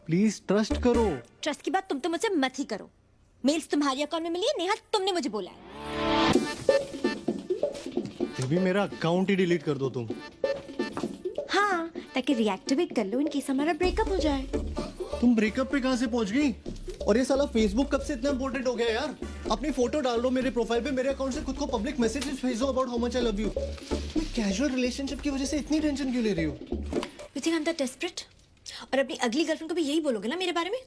S2: प्लीज ट्रस्ट करो।
S4: ट्रस्ट की बात तुम तो मुझसे मत ही करो। मेल्स तुम्हारी अकाउंट में मिली है, नेहा तुमने मुझे बोला है।
S2: बेबी मेरा अकाउंट ही डिलीट कर दो तुम।
S4: हाँ, ताकि रिएक्टिवेट कर लो इन केस हमारा ब्रेकअप हो जाए।
S2: तुम ब्रेकअप पे कहाँ से पहुंच गई? और ये साला फेसबुक कब से इतना इंपॉर्टेंट हो गया यार? अपनी फोटो डाल दो मेरे प्रोफाइल पे, मेरे अकाउंट से खुद को पब्लिक मैसेजेस भेजो about how much I love you. Casual relationship की वजह से इतनी टेंशन क्यों ले रही हो?
S4: You think I'm that desperate? और अपनी अगली गर्लफ्रेंड को भी यही बोलोगे ना मेरे बारे में?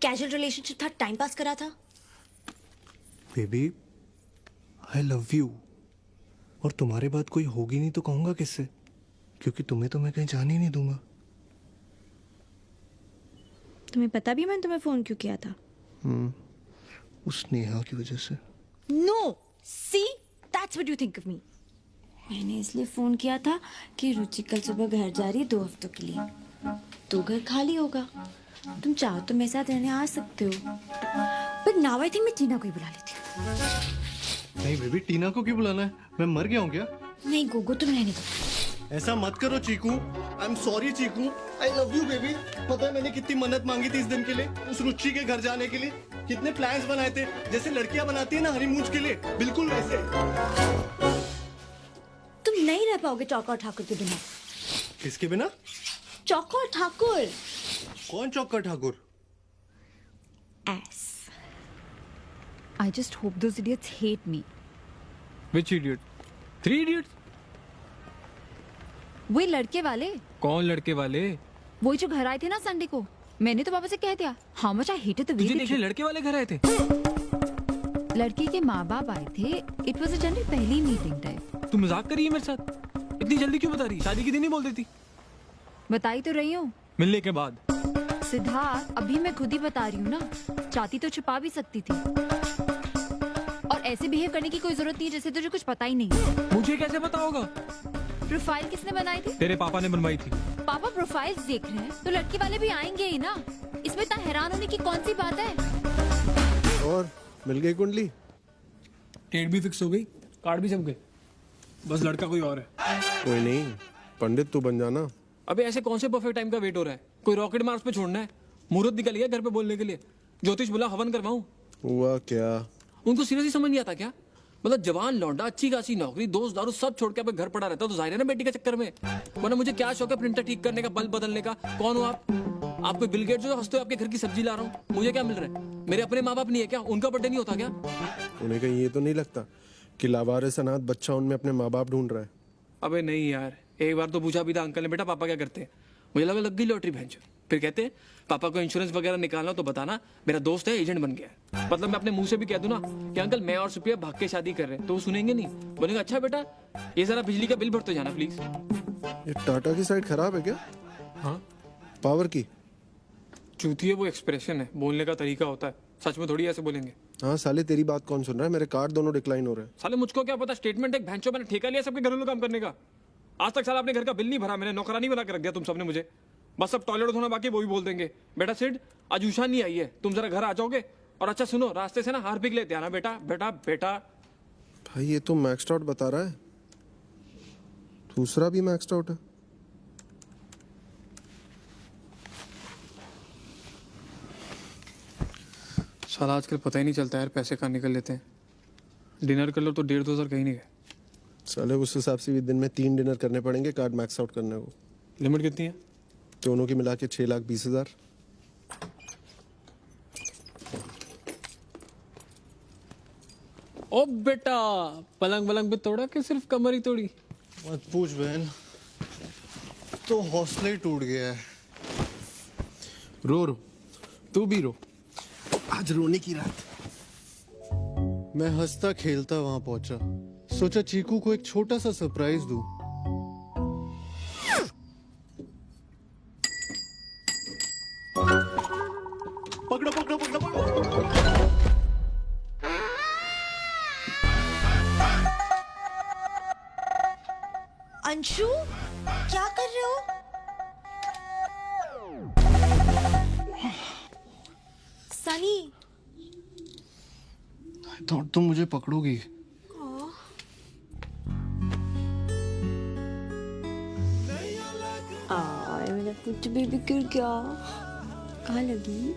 S4: कैजुअल रिलेशनशिप था, टाइम पास करा था।
S2: बेबी आई लव यू, और तुम्हारे बाद कोई होगी नहीं तो कहूंगा किससे? क्योंकि तुम्हें तो मैं कहीं जाने ही नहीं दूंगा।
S4: तुम्हें पता भी मैंने तुम्हें फोन क्यों किया था?
S2: उस नेहा की वजह से।
S4: No, see, that's what you think of me. मैंने इसलिए फोन किया था कि रुचि कल सुबह घर जा रही है 2 हफ्तों के लिए, तो घर खाली होगा। तुम चाहो तो मेरे साथ रहने आ सकते हो। But now I think मैं टीना को ही बुला लेती हूँ।
S2: नहीं बेबी, टीना को क्यों बुलाना है? मैं मर गया हूँ क्या?
S4: नहीं गोगो, तुम रहने दो।
S2: ऐसा मत करो Chikoo. I am sorry Chikoo, I love you baby. पता है मैंने कितनी मन्नत मांगी थी इस दिन के लिए, उस रुचि के घर जाने के लिए। कितने प्लान्स बनाए थे, जैसे लड़कियां बनाती है ना हनीमून के लिए, बिल्कुल वैसे।
S4: तुम नहीं रह पाओगे चौका और ठाकुर के बिना।
S2: किसके बिना?
S4: चौका और ठाकुर।
S2: कौन चौका Thakur?
S4: Ass.
S6: I just hope those idiots hate me.
S1: Which idiot? 3 idiots?
S6: वही लड़के वाले,
S1: कौन लड़के वाले?
S6: वही जो घर आए थे ना संडे को। मैंने तो पापा से कह दिया how much I hated the way
S1: तुझे
S6: they
S1: देखने लड़के वाले घर आए थे?
S6: लड़की के माँ बाप आए थे। इट वॉज अ जनरल पहली मीटिंग टाइप।
S1: तू मजाक कर रही है मेरे साथ? इतनी जल्दी क्यों बता रही? शादी के दिन ही बोल देती।
S6: बताई तो रही हूँ।
S1: मिलने के बाद।
S6: सिद्धार्थ, अभी मैं खुद ही बता रही हूँ ना, चाहती तो छुपा भी सकती थी। और ऐसे बिहेव करने की कोई जरूरत नहीं जैसे तुझे कुछ पता ही नहीं है।
S1: मुझे कैसे पता होगा?
S6: प्रोफाइल किसने बनाई थी?
S1: तेरे पापा ने बनवाई थी।
S6: पापा प्रोफाइल्स देख रहे हैं तो लड़की वाले भी आएंगे ही ना। इसमें इतना हैरान होने की कौन सी बात है?
S3: और मिल गई कुंडली?
S1: डेट भी फिक्स हो गई, कार्ड भी सब गए, बस लड़का कोई और है।
S3: कोई नहीं, पंडित तू बन जाना।
S1: अबे ऐसे कौन से परफेक्ट टाइम का वेट हो रहा है? कोई रॉकेट मार्स पे छोड़ना है? मुहूर्त निकल गया घर पे बोलने के लिए। ज्योतिष बोला हवन करवाऊं।
S3: हुआ क्या?
S1: उनको सीरियसली समझ नहीं आता क्या? मतलब जवान लौंडा, अच्छी खासी नौकरी, दोस्त दारू सब छोड़ के अपने घर पड़ा रहता, तो जाहिर है ना बेटी के चक्कर में। वरना मुझे क्या शौक है प्रिंटर ठीक करने का, बल्ब बदलने का? कौन हो आप? आप कोई बिल गेट्स हो? हंसते हो आपके घर की सब्जी ला रहा हूँ। मुझे क्या मिल रहा है? मेरे अपने माँ बाप नहीं है क्या? उनका बर्थडे नहीं होता क्या?
S3: उन्हें कहीं ये तो नहीं लगता कि लावारिस अनाथ बच्चा उनमें अपने माँ बाप ढूंढ रहा है?
S1: अबे नहीं यार, एक बार तो पूछा भी था अंकल ने, बेटा पापा क्या करते हैं? मुझे लगा लग गई लॉटरी भैंचो। फिर कहते हैं पापा को इंश्योरेंस वगैरह निकालना तो बताना, मेरा दोस्त है एजेंट बन गया है। मतलब मैं अपने मुंह से भी कह दूं ना कि अंकल मैं और सुप्रिया भाग के शादी कर रहे हैं, तो वो सुनेंगे नहीं। बोलेंगे अच्छा बेटा ये जरा बिजली का बिल भरते जाना प्लीज।
S3: ये टाटा की साइड खराब है क्या?
S1: हाँ
S3: पावर की?
S1: चूती है वो, एक्सप्रेशन है, बोलने का तरीका होता है। सच में थोड़ी ऐसे बोलेंगे।
S3: हाँ साले तेरी बात कौन सुन रहा है? मेरे कार्ड दोनों डिक्लाइन हो रहे हैं।
S1: साले मुझको क्या पता, स्टेटमेंट एक भैंचो, मैंने ठेका लिया सबके घरेलू काम करने का। आज तक साला अपने घर का बिल नहीं भरा, मैंने नौकरानी बना के रख दिया तुम सबने मुझे। बस अब टॉयलेट धोना बाकी, वो भी बोल देंगे बेटा सिड आज उषा नहीं आई है, तुम जरा घर आ जाओगे। और अच्छा सुनो, रास्ते से ना हार्पिक लेते आना बेटा। बेटा बेटा
S3: भाई ये तो मैक्स्ड आउट बता रहा है, दूसरा भी मैक्स्ड आउट है।
S1: साला आजकल पता ही नहीं चलता यार, पैसे कहाँ निकल लेते हैं। डिनर कर लो तो 1,500 2,000 कहीं नहीं गए।
S3: साले उस हिसाब से भी दिन में 3 डिनर करने पड़ेंगे कार्ड मैक्स आउट करने को।
S1: लिमिट कितनी है?
S3: दोनों की मिला के 6,20,000।
S1: ओ बेटा पलंग वलंग पे तोड़ा कि सिर्फ कमर ही तोड़ी?
S2: मत पूछ बहन, तो हौसला ही टूट गया है।
S3: रो रो, तू भी रो। आज रोने की रात।
S2: मैं हंसता खेलता वहां पहुंचा, सोचा चीकू को एक छोटा सा सरप्राइज दूं। पकड़ो पकड़ो पकड़ो पकड़ो।
S4: अंशु, क्या कर रहे हो? सनी,
S2: थॉट तुम मुझे पकड़ोगी।
S4: मेरा कुछ भी बिगड़ गया। कहाँ लगी?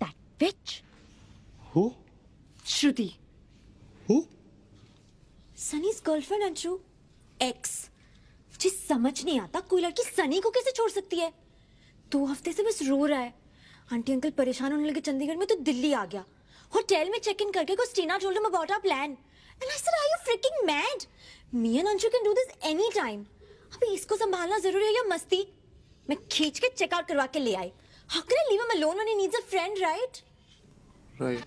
S4: That bitch.
S2: Who?
S4: Shruti.
S2: Who?
S4: Sunny's girlfriend Anshu, ex. मुझे समझ नहीं आता कोई लड़की सनी को कैसे छोड़ सकती है। 2 हफ्ते से बस रो रहा है। आंटी अंकल परेशान होने लगे चंडीगढ़ में तो दिल्ली आ गया। होटल में चेक इन करके को टीना told him about our plan and I said are you freaking mad? Me and Anshu can do this any time. अभी इसको संभालना जरूरी है या मस्ती? मैं खींच के चेक आउट करवा के ले आई। How can I leave him alone when he needs a friend, right?
S2: Right.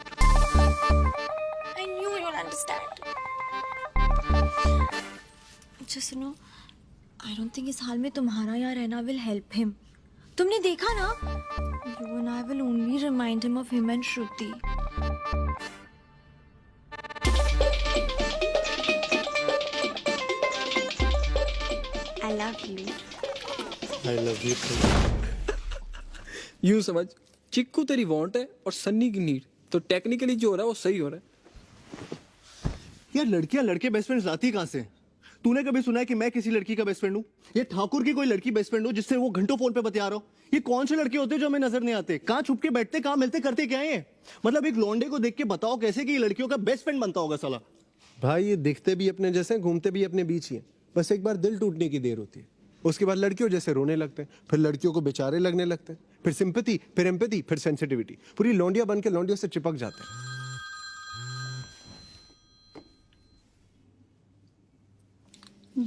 S4: I knew you would understand. अच्छा सुनो, I don't think इस हाल में तुम्हारा यहाँ रहना will help him. तुमने देखा ना? You and I will only remind him of him and Shruti. I love you.
S2: I love you too.
S1: यूं समझ, चिक्कू तेरी वांट है और सन्नी की नीड, तो टेक्निकली जो हो रहा है वो सही हो रहा है।
S2: यार लड़कियां लड़के बेस्ट फ्रेंड्स लाती कहां से? तूने कभी सुना है कि मैं किसी लड़की का बेस्ट फ्रेंड हूँ? ये ठाकुर की कोई लड़की बेस्ट फ्रेंड हो जिससे वो घंटों फोन पे बतिया रहा हो? ये कौन से लड़के होते हैं जो हमें नजर नहीं आते? कहाँ छुप के बैठते, कहाँ मिलते, करते क्या है? मतलब एक लौंडे को देख के बताओ कैसे कि ये लड़कियों का बेस्ट फ्रेंड बनता होगा साला।
S3: भाई ये दिखते भी अपने जैसे हैं, घूमते भी अपने बीच ही हैं। बस एक बार दिल टूटने की देर होती है, उसके बाद लड़कियों जैसे रोने लगते हैं, फिर लड़कियों को बेचारे लगने लगते हैं, फिर सिंपैथी, फिर एम्पैथी, फिर सेंसिटिविटी, पूरी लौंडिया बन के लौंडियों से चिपक जाते हैं।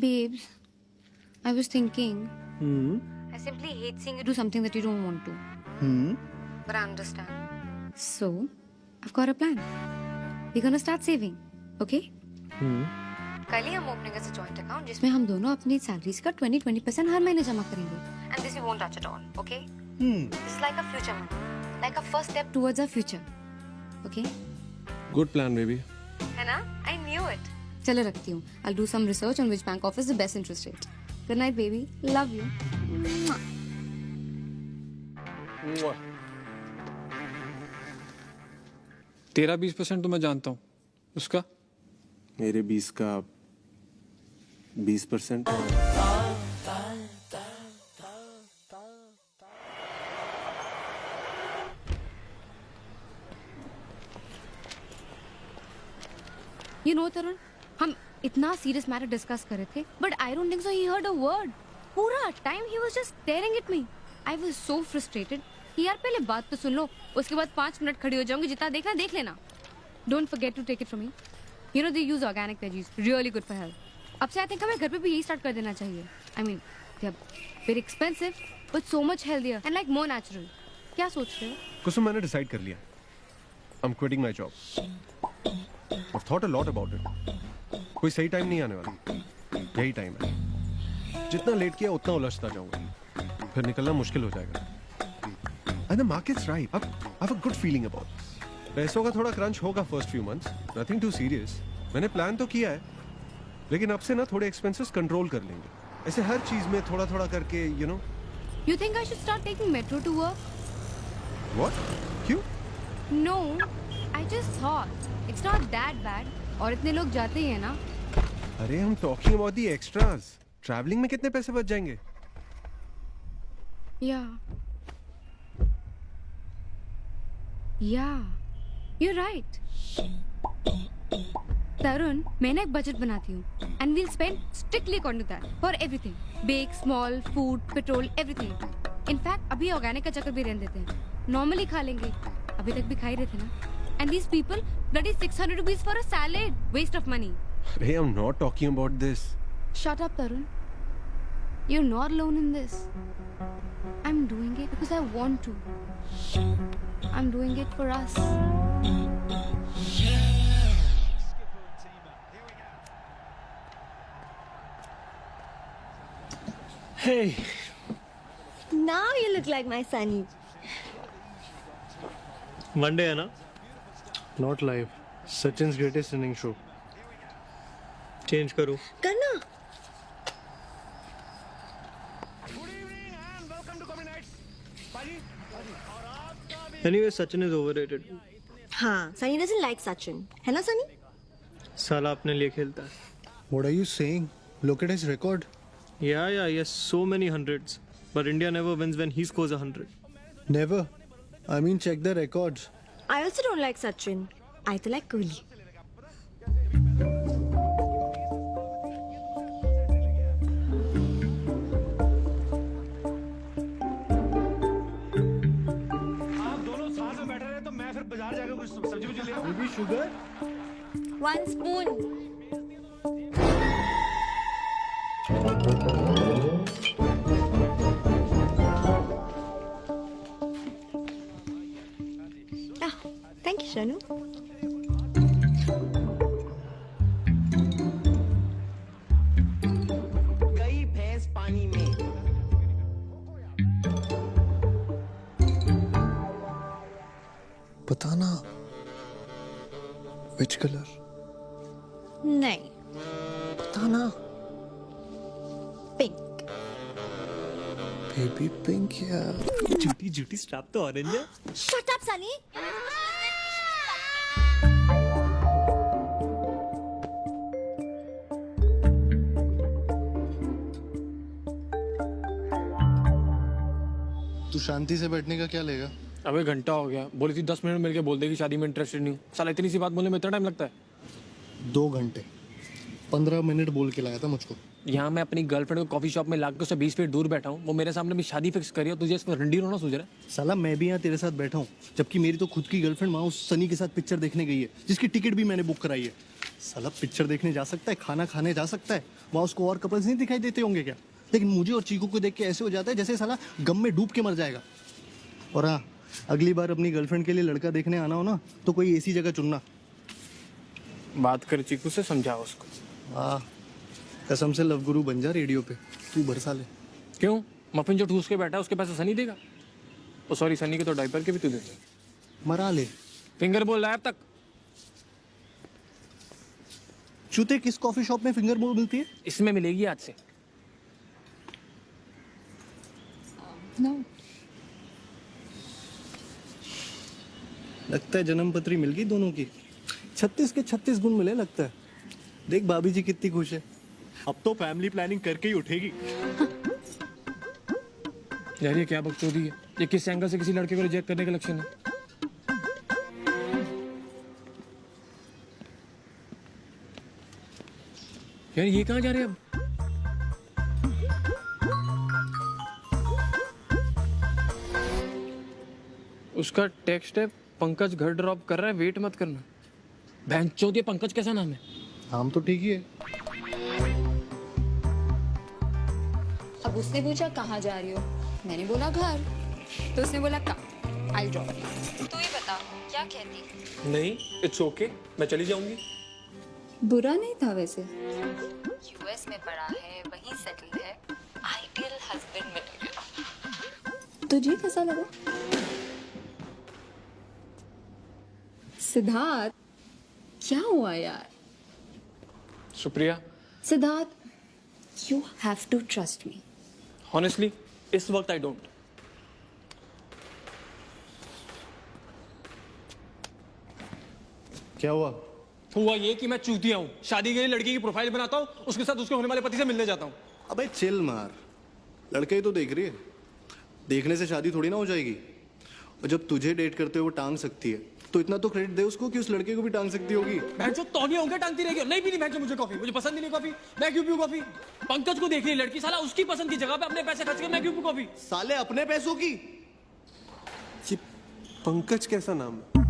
S6: Babes, I was thinking. I simply hate seeing you do something that you don't want to. But I understand. So, I've got a plan. We're gonna start saving, okay? कल ही हम ओपनिंग ऐसे जॉइंट अकाउंट जिसमें हम दोनों अपनी salaries का 20% हर महीने जमा करेंगे. And this we won't touch at all, okay? This is like a future money, like a first step towards our future, okay?
S3: Good plan baby.
S6: है ना? I knew it. चलो रखती हूँ. I'll do some research on which bank offers the best interest rate. Good night, baby. Love you.
S1: तेरा 20% तो मैं जानता हूँ, उसका?
S3: मेरे 20 का 20%।
S6: You know, Tarun, हम इतना सीरियस मैटर डिस्कस कर रहे थे, but I don't think so he heard a word. पूरा time he was just staring at me. I was so frustrated कि यार पहले बात तो सुन लो, उसके बाद 5 मिनट खड़ी हो जाऊंगी, जितना देखना देख लेना. Don't forget to take it from me. You know they use organic veggies, really good for health. अब से आई थिंक हमें घर पे भी यही स्टार्ट कर देना चाहिए. I mean they are very expensive but so much healthier and like more natural. क्या सोच रहे हो?
S3: कुसुम, मैंने डिसाइड कर लिया. I am quitting my job. I've thought a lot about it. कोई सही टाइम नहीं आने वाला, यही टाइम है. जितना लेट किया उतना उलझता जाऊंगा, फिर निकलना मुश्किल हो जाएगा. And the market's right. I have a good feeling about this. पैसों का थोड़ा क्रंच होगा first few months, nothing too serious. मैंने प्लान तो किया है, लेकिन अब से ना थोड़े एक्सपेंसेस कंट्रोल कर लेंगे. ऐसे हर चीज में थोड़ा थोड़ा करके, you know.
S6: You think I should start taking metro to work?
S3: What? क्यों?
S6: No, I just thought it's not that bad. और इतने लोग जाते ही हैं ना.
S3: अरे हम talking about the extras. Travelling में कितने पैसे बच जाएंगे?
S6: Yeah, you're right. तरुण, मैं ना एक बजट बनाती हूँ and we'll spend strictly according to that for everything. Big, small, food, petrol, everything. In fact, अभी ऑर्गेनिक का चक्कर भी रहने देते हैं. नॉर्मली खा लेंगे, अभी तक भी खा ही रहे थे ना. And these people bloody 600 rupees for a salad. Waste of money.
S3: Hey, I'm not talking about this.
S6: Shut up, Tarun. You're not alone in this. I'm doing it because I want to. I'm doing it for us.
S2: Hey.
S4: Now you look like my Sunny.
S2: One day है ना? Not live. Sachin's greatest inning show. Change करो.
S4: करना.
S2: Anyway, Sachin is overrated.
S4: हाँ, Sunny doesn't like Sachin. है ना Sunny?
S2: साला अपने लिए खेलता है. What are you saying? Look at his record. Yeah, he has so many hundreds. But India never wins when he scores 100. Never. I mean, check the records.
S4: I also don't like Sachin. I to like Kohli.
S2: Maybe sugar?
S4: 1 spoon. Ah, thank you, Shanu.
S3: गई भैंस पानी में.
S2: पता ना. Which color?
S4: नहीं.
S2: पता ना.
S4: Pink.
S2: Baby pink या जुटी स्ट्रैप तो ऑरेंज है.
S4: Shut up, Sunny.
S2: तू शांति से बैठने का क्या लेगा?
S1: अबे घंटा हो गया, बोली थी 10 मिनट मिलके बोल देगी शादी में इंटरेस्टेड नहीं हूँ। साला इतनी सी बात बोलने में इतना टाइम लगता है?
S2: 2 घंटे 15 मिनट बोल के लाया था मुझको।
S1: यहाँ मैं अपनी गर्लफ्रेंड को कॉफी शॉप में लाके उससे 20 फीट दूर बैठा हूँ, वो मेरे सामने भी शादी फिक्स करी है, तुझे इसमें रंडी रोना सूझ रहा है?
S2: साला मैं भी यहाँ तेरे साथ बैठा हूँ, जबकि मेरी तो खुद की गर्लफ्रेंड वहाँ उस सनी के साथ पिक्चर देखने गई है, जिसकी टिकट भी मैंने बुक कराई है। साला पिक्चर देखने जा सकता है, खाना खाने जा सकता है, वहाँ उसको और कपल्स नहीं दिखाई देते होंगे क्या? लेकिन मुझे और चीकू को देख के ऐसे हो जाता है जैसे साला गम में डूब के मर जाएगा। और हाँ, अगली बार अपनी गर्लफ्रेंड के लिए लड़का देखने आना हो ना, तो कोई ऐसी जगह चुनना।
S1: बात कर चीकू से, समझाओ उसको।
S2: हाँ, कसम से लव गुरु बन जा रेडियो पे, तू भरसा ले।
S1: क्यों? मफिन जो ठूस के बैठा है उसके पैसे सनी देगा? ओ सॉरी, सनी के तो डायपर के भी तू दे दे।
S2: मरा ले।
S1: फिंगर बोल रहा है अब तक।
S2: चूते, किस कॉफी शॉप में फिंगर बोल मिलती है?
S1: इसमें मिलेगी आज से।
S6: No.
S2: लगता है जन्म पत्री मिल गई दोनों की। 36 के 36 गुण मिले लगता है। देख भाभी जी कितनी खुश है। अब तो फैमिली प्लानिंग करके ही उठेगी।
S1: यार ये क्या बकचोदी है? ये किस एंगल से किसी लड़के को रिजेक्ट करने का लक्षण है? यार ये कहाँ जा रहे हैं अब? उसका टेक्स्ट है, पंकज घर ड्रॉप कर रहा है, वेट मत करना। भैंचोद, ये पंकज कैसा नाम है?
S2: नाम तो ठीक ही है।
S6: अब उसने पूछा कहाँ जा रही हो, मैंने बोला घर, तो उसने बोला कब आई ड्रॉप। तू ही बता क्या कहती?
S1: नहीं, इट्स ओके, मैं चली जाऊंगी।
S6: बुरा नहीं था वैसे।
S8: यूएस में पढ़ा है, वहीं सेटल है, आइडियल हस्बैंड मटेरियल।
S6: तुझे कैसा लगा? सिद्धार्थ, क्या हुआ यार?
S1: Supriya,
S6: Siddharth, you have to trust me.
S1: Honestly इस वक्त आई डोंट।
S2: क्या हुआ?
S1: हुआ ये कि मैं चूतिया हूँ, शादी के लिए लड़की की प्रोफाइल बनाता हूँ, उसके साथ उसके होने वाले पति से मिलने जाता हूँ।
S2: अबे चिल मार, लड़का ही तो देख रही है, देखने से शादी थोड़ी ना हो जाएगी। और जब तुझे डेट करते हुए वो टांग सकती है, तो इतना तो क्रेडिट दे उसको कि उस लड़के को भी टांग सकती होगी।
S1: भैंचो तौलिया होंगे टांगती रहेगी। नहीं पीनी भैंचो मुझे कॉफी, मुझे पसंद ही नहीं कॉफी, मैं क्यों पीऊं कॉफी? पंकज को देख रही लड़की, साला उसकी पसंद की जगह पे अपने पैसे खर्च कर मैं क्यों पीऊं कॉफी?
S2: साले अपने पैसों की।
S3: ये पंकज कैसा नाम है?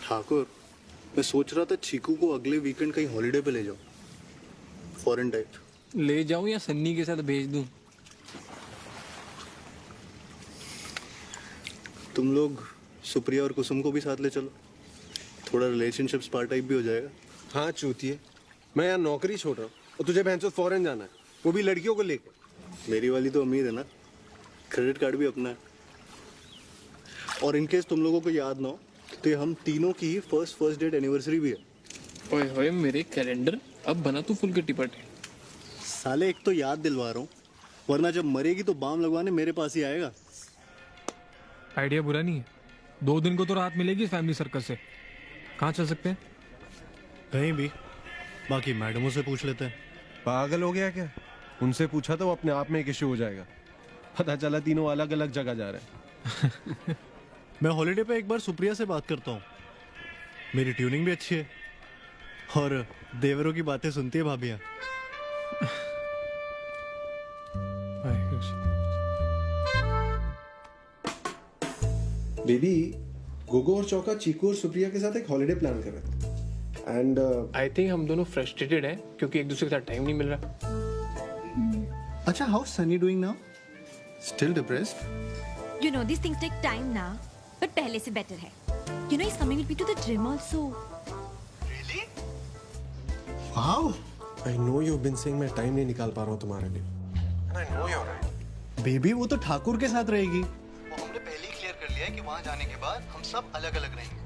S2: ठाकुर, मैं सोच रहा था चीकू को अगले वीकेंड कहीं हॉलीडे पे ले जाऊं, फॉरेन टाइप।
S1: ले जाऊं या सन्नी के साथ भेज दूं?
S2: तुम लोग सुप्रिया और कुसुम को भी साथ ले चलो, थोड़ा रिलेशनशिप स्पार टाइप भी हो जाएगा।
S3: हाँ चूतिए, मैं यहाँ नौकरी छोड़ रहा हूँ और तुझे भैंसो फॉरेन जाना है, वो भी लड़कियों को लेकर।
S2: मेरी वाली तो अमीर है ना, क्रेडिट कार्ड भी अपना है। और इनकेस तुम लोगों को याद ना हो तो ये हम तीनों की ही फर्स्ट डेट एनिवर्सरी भी है।
S1: ओए होए मेरे कैलेंडर, अब बना तू फुल किट्टी पार्टी।
S2: साले एक तो याद दिलवा रहा हूँ, वरना जब मरेगी तो बाम लगवाने मेरे पास ही आएगा।
S1: आइडिया बुरा नहीं है, 2 दिन को तो राहत मिलेगी फैमिली सर्कल से। कहाँ चल सकते हैं?
S2: कहीं भी, बाकी मैडमों से पूछ लेते हैं।
S3: पागल हो गया क्या? उनसे पूछा तो अपने आप में एक इश्यू हो जाएगा। पता चला तीनों अलग अलग जगह जा रहे हैं।
S2: मैं हॉलीडे पे एक बार सुप्रिया से बात करता हूँ, मेरी ट्यूनिंग भी अच्छी है और देवरों की बातें सुनती है भाभियाँ।
S3: बेबी, गोगो और चौका चीकू और सुप्रिया के साथ एक हॉलीडे प्लान कर रहे थे एंड
S1: आई थिंक हम दोनों फ्रस्ट्रेटेड हैं क्योंकि एक दूसरे के साथ टाइम नहीं मिल रहा।
S2: अच्छा, how Sunny doing now? Still depressed?
S4: You know these things take time now, but पहले से better है. You know he's coming with me to the gym also.
S2: Really? Wow.
S3: I know you've been saying मैं time नहीं निकाल पा रहा हूँ तुम्हारे लिए. And I know you're right.
S2: Baby वो तो ठाकुर के साथ रहेगी. वो हमने पहले ही क्लियर कर लिया है कि वहाँ जाने के बाद हम सब अलग अलग रहेंगे.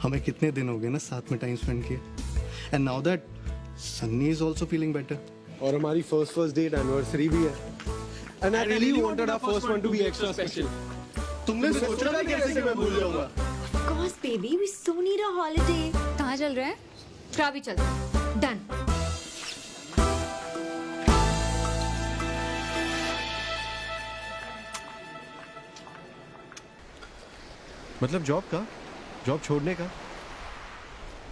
S2: हमें कितने दिन हो गए ना साथ में टाइम स्पेंड किए. And now that Sunny is also feeling better.
S3: और हमारी फर्स्ट डेट एनिवर्सरी भी है. And I really wanted our first one to be extra special.
S2: तुमने सोचा था कैसे कि मैं भूल जाऊंगा?
S4: Of course, baby, we so need a holiday.
S6: कहाँ चल रहे हैं? krabi चलते हैं. Done.
S3: मतलब जॉब छोड़ने का?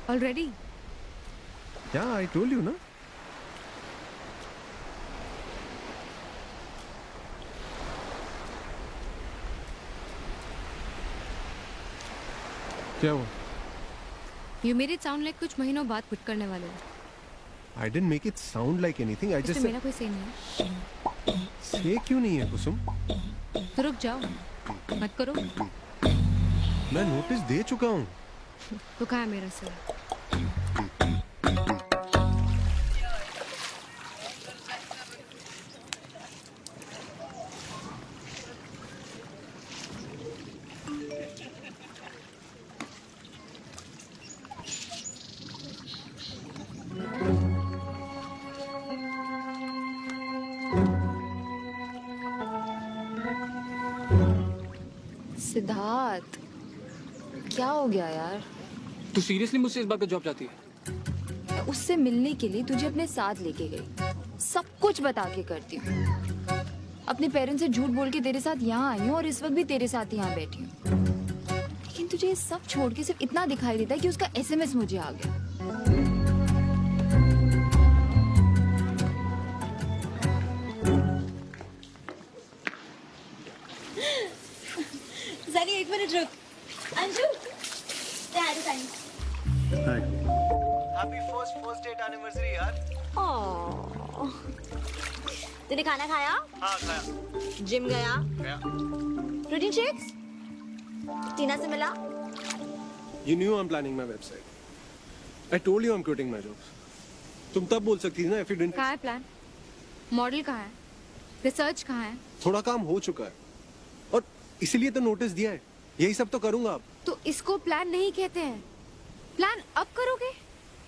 S6: Already?
S3: Yeah, I told you ना. क्या हुआ?
S6: You made it sound like कुछ महीनों बाद quit करने वाले हो.
S3: I didn't make it sound like anything. I just
S6: इसमें मेरा कोई say नहीं है.
S3: से क्यों नहीं है कुसुम?
S6: तो रुक जाओ. मत करो.
S3: मैं नोटिस दे चुका हूँ.
S6: तो कहाँ है मेरा से? सिद्धार्थ, क्या हो गया यार?
S1: तू सीरियसली मुझसे इस बात का जॉब चाहती है?
S6: उससे मिलने के लिए तुझे अपने साथ लेके गई, सब कुछ बता के करती हूँ. अपने पेरेंट्स से झूठ बोल के तेरे साथ यहाँ आई हूँ और इस वक्त भी तेरे साथ यहाँ बैठी हूँ. लेकिन तुझे ये सब छोड़ के सिर्फ इतना दिखाई देता है कि उसका SMS मुझे आ गया.
S4: सनी एक मिनट रुक. Anju,
S2: happy first date anniversary यार.
S4: तूने खाना खाया?
S2: हाँ खाया.
S4: जिम गया?
S2: गया.
S4: Protein shakes? टीना से मिला?
S3: You knew I'm planning my website. I told you I'm quitting my job. तुम तब बोल सकती थी ना if you didn't.
S6: कहाँ है प्लान? मॉडल कहाँ है? रिसर्च कहाँ है?
S3: थोड़ा काम हो चुका है और इसीलिए तो नोटिस दिया है. यही सब तो करूंगा अब.
S6: तो इसको प्लान नहीं कहते हैं. प्लान अब करोगे?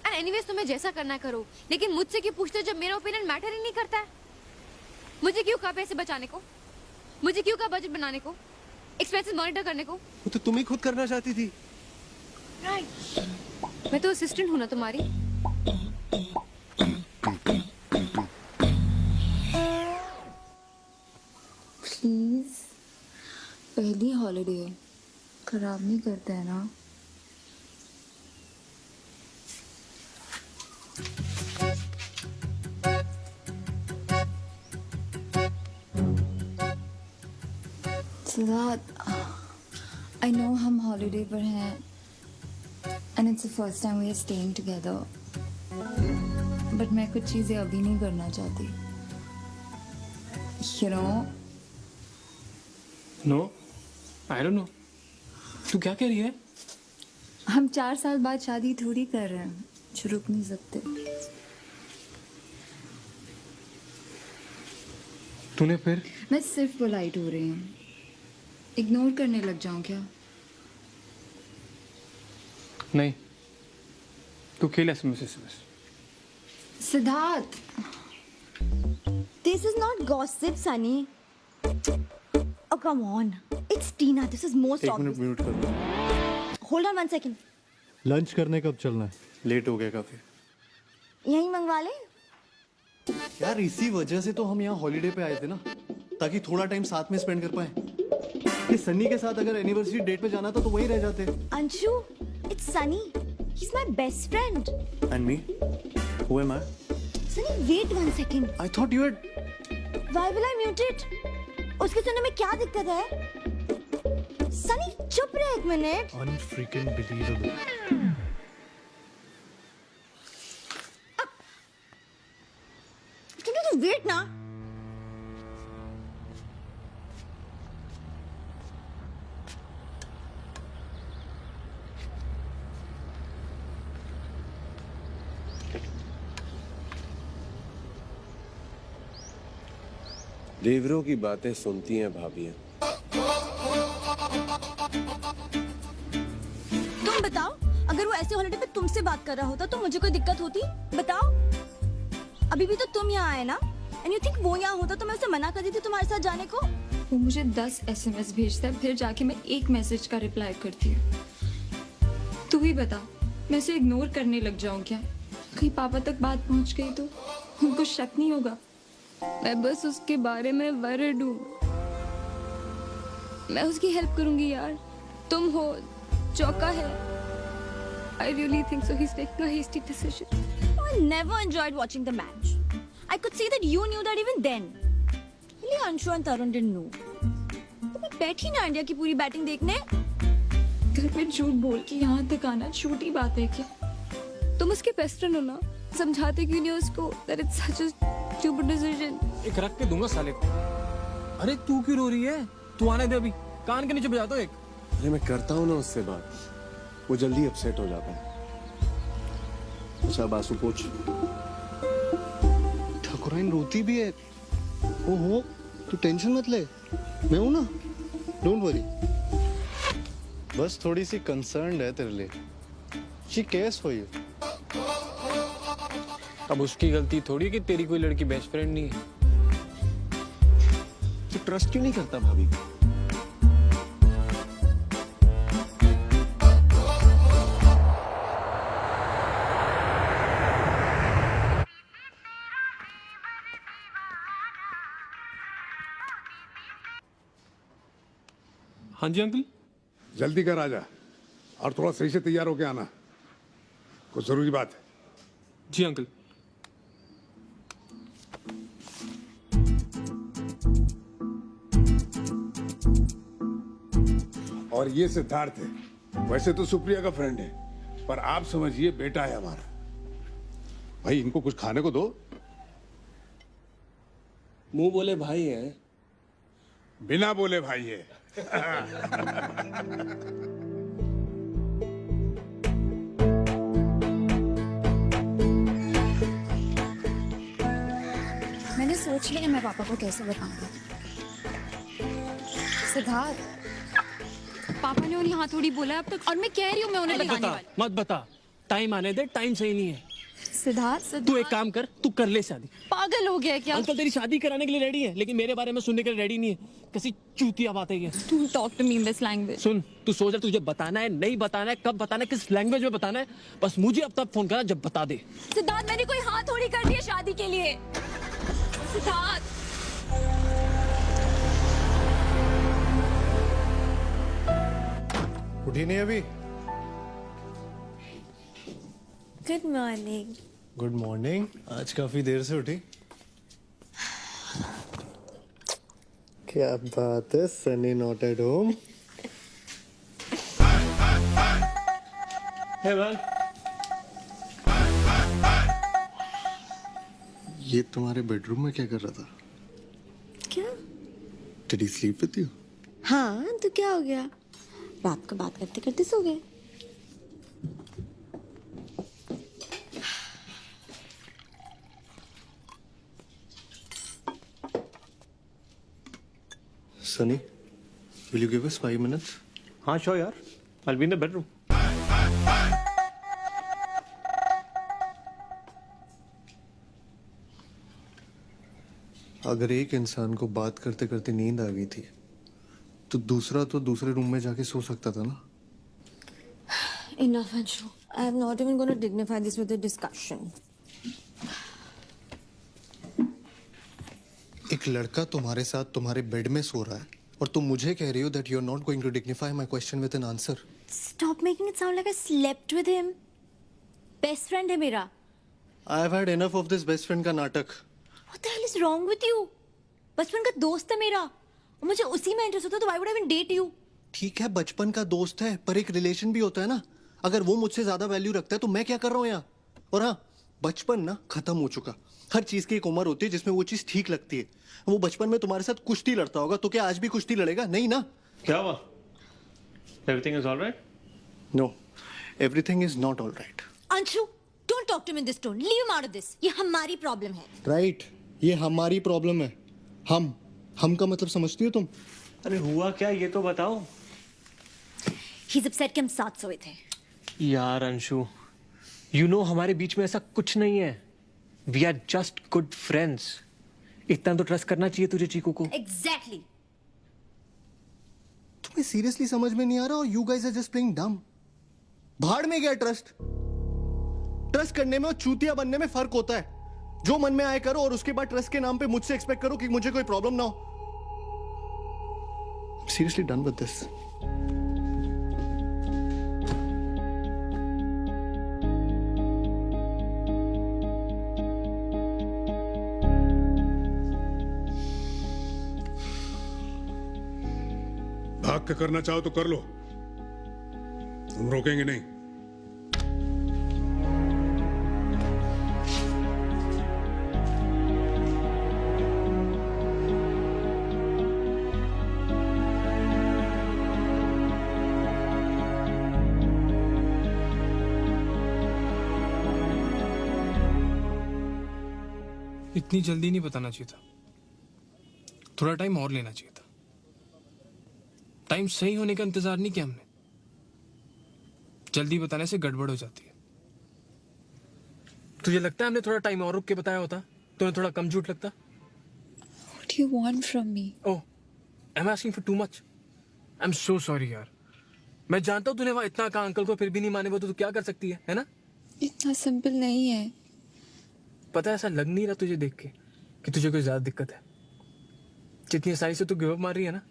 S6: एंड एनीवेज तुम्हें जैसा करना है करो, लेकिन मुझसे क्यों पूछते हो जब मेरा ओपिनियन मैटर ही नहीं करता है? मुझे क्यों कहा पैसे बचाने को? मुझे क्यों कहा बजट बनाने को? एक्सपेंसेस मॉनिटर करने को?
S3: वो तो तुम ही खुद करना चाहती थी.
S6: राइट. मैं तो असिस्टेंट हूं ना तुम्हारी. प्लीज पहली हॉलीडे है, खराब नहीं करते हैं ना. सिद्धार्थ, आई नो हम हॉलीडे पर हैं, and it's the first time we are staying together. But मैं कुछ चीजें अभी नहीं करना चाहती. You know?
S1: No, I don't know. तू क्या कह रही है?
S6: हम 4 साल बाद शादी थोड़ी कर रहे हैं, जो रुक नहीं सकते.
S1: तूने फिर?
S6: मैं सिर्फ पोलाइट हो रही हूँ. इग्नोर करने लग जाऊं क्या?
S1: नहीं, तू खेल SMS.
S6: Siddharth,
S4: This is not gossip, Sunny. Oh, come on. It's Tina. This is most obvious.
S2: Mute कर दो.
S4: Hold on 1 second.
S2: लंच करने कब चलना है? लेट हो गया काफी.
S4: यहीं मंगवा ले.
S2: यार इसी वजह से तो हम यहाँ हॉलीडे पे आए थे ना, ताकि थोड़ा टाइम साथ में स्पेंड कर पाए. ये सन्नी के साथ अगर एनिवर्सरी डेट पे जाना था तो वहीं रह जाते.
S4: Anshu, it's Sunny. He's my best friend.
S2: And me, who am I?
S4: Sunny, wait 1 second.
S2: I thought you had.
S4: Why will I mute it? उसके सुनने में क्या दिक्कत है? Sunny, चुप रहे 1 मिनट.
S2: Unfreaking believable.
S4: Can you just wait ना?
S3: देवरों की बातें सुनती हैं भाभियां.
S4: तुम बताओ, अगर वो ऐसे हॉलिडे पे तुमसे बात कर रहा होता तो मुझे कोई दिक्कत होती? बताओ. अभी भी तो तुम यहाँ आए ना? एंड यू थिंक वो यहाँ होता तो मैं उसे मना कर देती तुम्हारे साथ जाने को?
S6: वो मुझे 10 SMS भेजता है, फिर जाके मैं एक मैसेज का रिप्लाई करती हूँ. तू ही बता, मैं उसे इग्नोर करने लग जाऊँ क्या? कहीं पापा तक बात पहुँच गई तो उनको शक नहीं होगा? मैं बस उसके बारे में वरीड हूँ. मैं उसकी हेल्प करूंगी यार. तुम हो, चौका है. I really think so. He's taking a hasty decision.
S4: I never enjoyed watching the match. I could see that you knew that even then. Really, Anshu and Tarun didn't know. तो मैं बैठी ना इंडिया की पूरी batting देखने.
S6: घर पे झूठ बोल के यहाँ तक आना छोटी बात है क्या? तुम उसके बेस्ट फ्रेंड हो ना? समझाते क्यों नहीं उसको that it's such a stupid decision?
S1: एक रख के दूंगा साले को. अरे तू क्यों रो रही है? तू आने दे अभी. कान के नीचे बजा दो एक.
S3: अरे मैं करता हूँ ना उससे बात, वो जल्दी अपसेट हो जाता है. अच्छा बासु पूछ.
S2: ठाकुराइन रोती भी है. ओहो, तू टेंशन मत ले, मैं हूं ना. Don't worry. बस थोड़ी सी कंसर्न्ड है तेरे लिए. She cares for you.
S1: अब उसकी गलती थोड़ी कि तेरी कोई लड़की बेस्ट फ्रेंड नहीं है.
S3: तू ट्रस्ट क्यों नहीं करता भाभी?
S1: हाँ जी अंकल.
S10: जल्दी कर आजा और थोड़ा सही से तैयार होके आना, कुछ जरूरी बात है.
S1: जी अंकल.
S10: और ये सिद्धार्थ है. वैसे तो सुप्रिया का फ्रेंड है, पर आप समझिए बेटा है हमारा. भाई इनको कुछ खाने को दो.
S3: मुंह बोले भाई है.
S10: बिना बोले भाई है.
S6: मैंने सोच लिया मैं पापा को कैसे बताऊंगा. सिद्धार्थ, पापा ने उन्हें हाँ थोड़ी बोला है अब तक, और मैं कह रही हूँ मैं उन्हें बताने वाली.
S1: मत बता. टाइम आने दे. टाइम सही नहीं है.
S6: सिद्धार्थ,
S1: तू एक काम कर, तू कर ले शादी.
S6: पागल हो गया क्या?
S1: अंकल तेरी शादी कराने के लिए रेडी है, लेकिन मेरे बारे में सुनने के लिए रेडी नहीं है. कैसी चूतिया बात है ये.
S6: Don't talk to me in this language.
S1: सुन, तू सोच रहा तुझे बताना है, नहीं बताना है, कब बताना है, किस लैंग्वेज में बताना है, बस मुझे अब तक फोन करा जब बता दे.
S6: सिद्धार्थ, मैंने कोई हाँ थोड़ी कर दी है शादी के लिए. सिद्धार्थ,
S2: उठी नहीं अभी?
S4: Good morning.
S2: Good morning. आज काफी देर से उठी. क्या बात है, Sunny not at home. Hey man. ये तुम्हारे बेडरूम में क्या कर रहा था?
S4: क्या?
S2: Did he sleep with you?
S4: हाँ, तो क्या हो गया? रात को बात करते करते सो गए.
S2: Sunny, will you give us 5 minutes?
S3: हाँ श्योर यार, I'll be in the bedroom.
S2: अगर एक इंसान को बात करते करते नींद आ गई थी तो दूसरा तो दूसरे रूम में जाके सो सकता था ना.
S4: Enough, Anshu. I'm not even going to dignify this with a discussion.
S2: एक लड़का तुम्हारे साथ तुम्हारे बेड में सो रहा है और तुम मुझे कह रही हो that you're not going to dignify my question with an answer.
S4: Stop making it sound like I slept with him. Best friend है मेरा.
S2: I've had enough of this best friend का नाटक.
S4: What the hell is wrong with you? बचपन का दोस्त है मेरा. और मुझे उसी में इंटरेस्ट होता तो why would I even date you?
S2: ठीक है, बचपन का दोस्त है पर एक रिलेशन भी होता है ना. अगर वो मुझसे ज्यादा वैल्यू रखता है तो मैं क्या कर रहा हूँ यहाँ. और हाँ, बचपन ना खत्म हो चुका. हर चीज की एक उम्र होती है जिसमें वो चीज ठीक लगती है. वो बचपन में तुम्हारे साथ कुश्ती लड़ता होगा तो क्या आज भी कुश्ती लड़ेगा? नहीं ना.
S3: क्या हुआ? Everything is all right?
S2: No, everything is not all right.
S4: Anshu, don't talk to him in this tone. Leave him out of this. ये हमारी प्रॉब्लम है.
S2: Right, ये हमारी प्रॉब्लम है. हम का मतलब समझती हो तुम?
S3: अरे हुआ क्या ये तो बताओ.
S4: He's upset कि हम साथ सोए थे.
S1: यार अंशु, you know हमारे बीच में ऐसा कुछ नहीं है. We are just good friends. इतना तो ट्रस्ट करना चाहिए तुझे चीकू को.
S4: Exactly.
S2: तुम्हें सीरियसली समझ में नहीं आ रहा और you guys are just playing dumb. भाड़ में गया ट्रस्ट. ट्रस्ट करने में और चूतिया बनने में फर्क होता है. जो मन में आए करो और उसके बाद ट्रस्ट के नाम पे मुझसे एक्सपेक्ट करो कि मुझे कोई प्रॉब्लम ना हो. Seriously done with this.
S10: भाग के करना चाहो तो कर लो, हम रोकेंगे नहीं.
S1: इतनी जल्दी नहीं बताना चाहिए था. थोड़ा टाइम और लेना चाहिए था. टाइम सही होने का इंतजार नहीं किया हमने. जल्दी बताने से गड़बड़ हो जाती है. तुझे लगता है हमने थोड़ा टाइम और रुक के बताया होता तो उन्हें थोड़ा कम झूठ लगता?
S6: What do you want from me?
S1: Oh, I'm asking for too much. I'm so sorry यार. मैं जानता हूँ तूने वहाँ इतना कहा अंकल को फिर भी नहीं माने वो तो तू क्या कर सकती है ना?
S6: इतना सिंपल नहीं है.
S1: पता है ऐसा लग नहीं रहा तुझे देख के कि तुझे कोई ज्यादा दिक्कत है. जितनी आसानी से तू गिव अप मार रही है ना,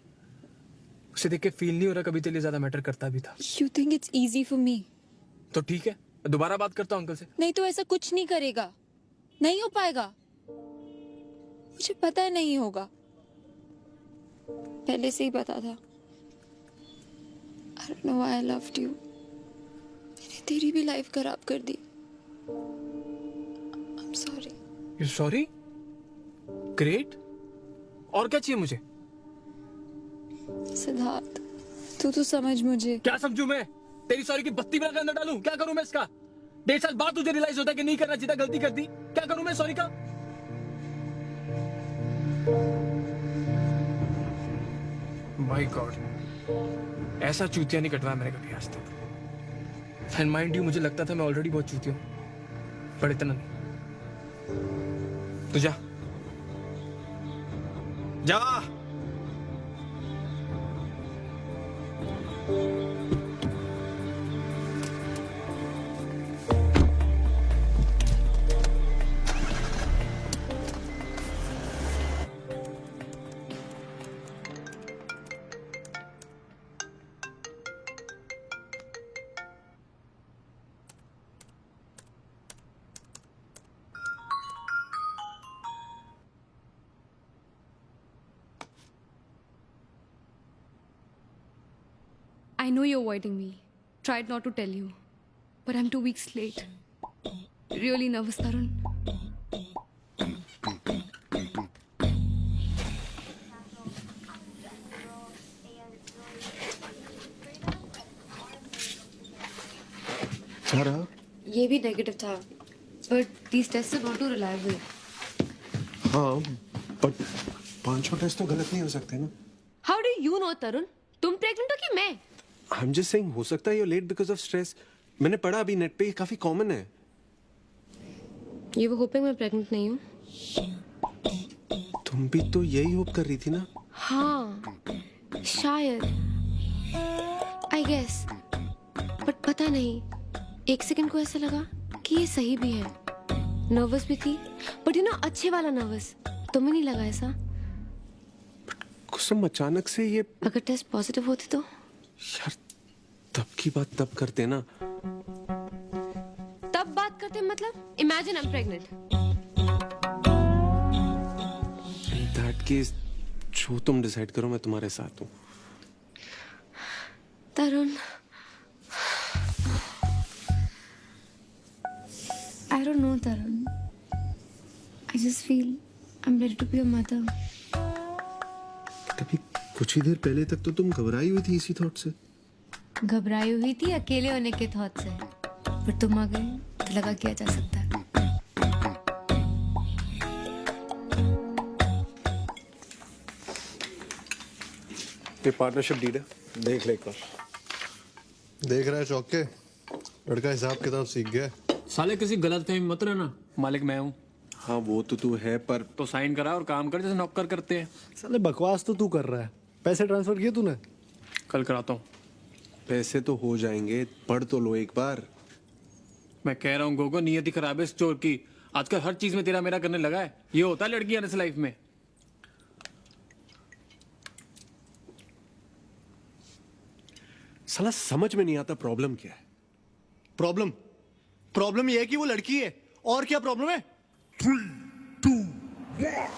S1: उसे देख के फील नहीं हो रहा कभी तेरे लिए ज्यादा मैटर करता भी था.
S6: You think it's easy for me?
S1: तो ठीक है, मैं दोबारा बात करता हूँ अंकल से.
S6: नहीं तो ऐसा कुछ नहीं करेगा. नहीं हो पाएगा. मुझे पता है नहीं होगा. पहले से ही पता था. I don't know why I loved you. मैंने तेरी भी लाइफ खराब कर दी. I'm sorry.
S1: You're sorry? Great. और क्या चाहिए मुझे?
S6: सिद्धार्थ, तू तो समझ मुझे.
S1: क्या समझूं मैं? तेरी सॉरी की बत्ती बना के अंदर डालूं? क्या करूं मैं इसका? 1.5 साल बाद तुझे रियलाइज होता है कि नहीं करना चाहिए था, गलती कर दी. क्या करूं मैं सॉरी का? माय गॉड, ऐसा चूतिया नहीं कटवाया मैंने कभी आज तक. एंड माइंड यू, मुझे लगता था मैं ऑलरेडी बहुत चूतिया हूं, पर इतना नहीं. तू जा जा.
S5: I know you're avoiding me. Tried not to tell you.
S9: but I'm 2 weeks late. Really nervous, Tarun.
S3: क्या रहा?
S9: ये भी नेगेटिव था, but these tests are not too reliable.
S3: हाँ, but 5 टेस्ट तो गलत नहीं हो सकते ना?
S9: How do you know, Tarun? तुम प्रेग्नेंट हो कि मैं?
S3: I'm just saying, हो सकता है you're late because of stress. मैंने पढ़ा अभी नेट पे, ये काफी कॉमन है.
S9: You were hoping मैं प्रेग्नेंट नहीं हूँ?
S3: तुम भी तो यही होप कर रही थी ना?
S9: हाँ, शायद. I guess. But पता नहीं. 1 सेकंड को ऐसा लगा कि ये सही भी है. नर्वस भी थी, बट यू नो अच्छे वाला नर्वस. तुम्हें नहीं लगा ऐसा?
S3: कुसुम अचानक से ये
S9: अगर टेस्ट पॉजिटिव होते तो?
S3: यार तब की बात तब करते ना.
S9: तब बात करते मतलब? Imagine I am pregnant.
S3: That case जो तुम डिसाइड करो मैं तुम्हारे साथ हूँ.
S9: तरुण, I don't know, Tarun. I just feel I'm ready to be a mother.
S3: तभी कुछ ही देर पहले तक तो तुम घबराई हुई थी इसी थॉट से.
S9: घबराई हुई थी अकेले होने के थॉट से, पर तुम आ गए तो लगा किया जा सकता है.
S3: ये पार्टनरशिप डीड है, देख ले एक बार.
S2: देख रहा है चौके, लड़का हिसाब किताब सीख गया.
S1: साले किसी गलत फहमी मत रहना, मालिक मैं हूँ.
S3: हाँ वो तो तू है, पर
S1: तो साइन करा और काम कर जैसे नौकर करते हैं.
S2: साले बकवास तो तू कर रहा है. पैसे ट्रांसफर किए तूने?
S1: कल कराता हूँ.
S3: पैसे तो हो जाएंगे, पढ़ तो लो एक बार.
S1: मैं कह रहा हूँ गोगो, नियति खराब है इस चोर की. आजकल हर चीज में तेरा मेरा करने लगा है. ये होता है लड़की आने से लाइफ में.
S3: साला समझ में नहीं आता प्रॉब्लम क्या है.
S2: प्रॉब्लम ये है कि वो लड़की है. और क्या प्रॉब्लम है? 3, 2, 1.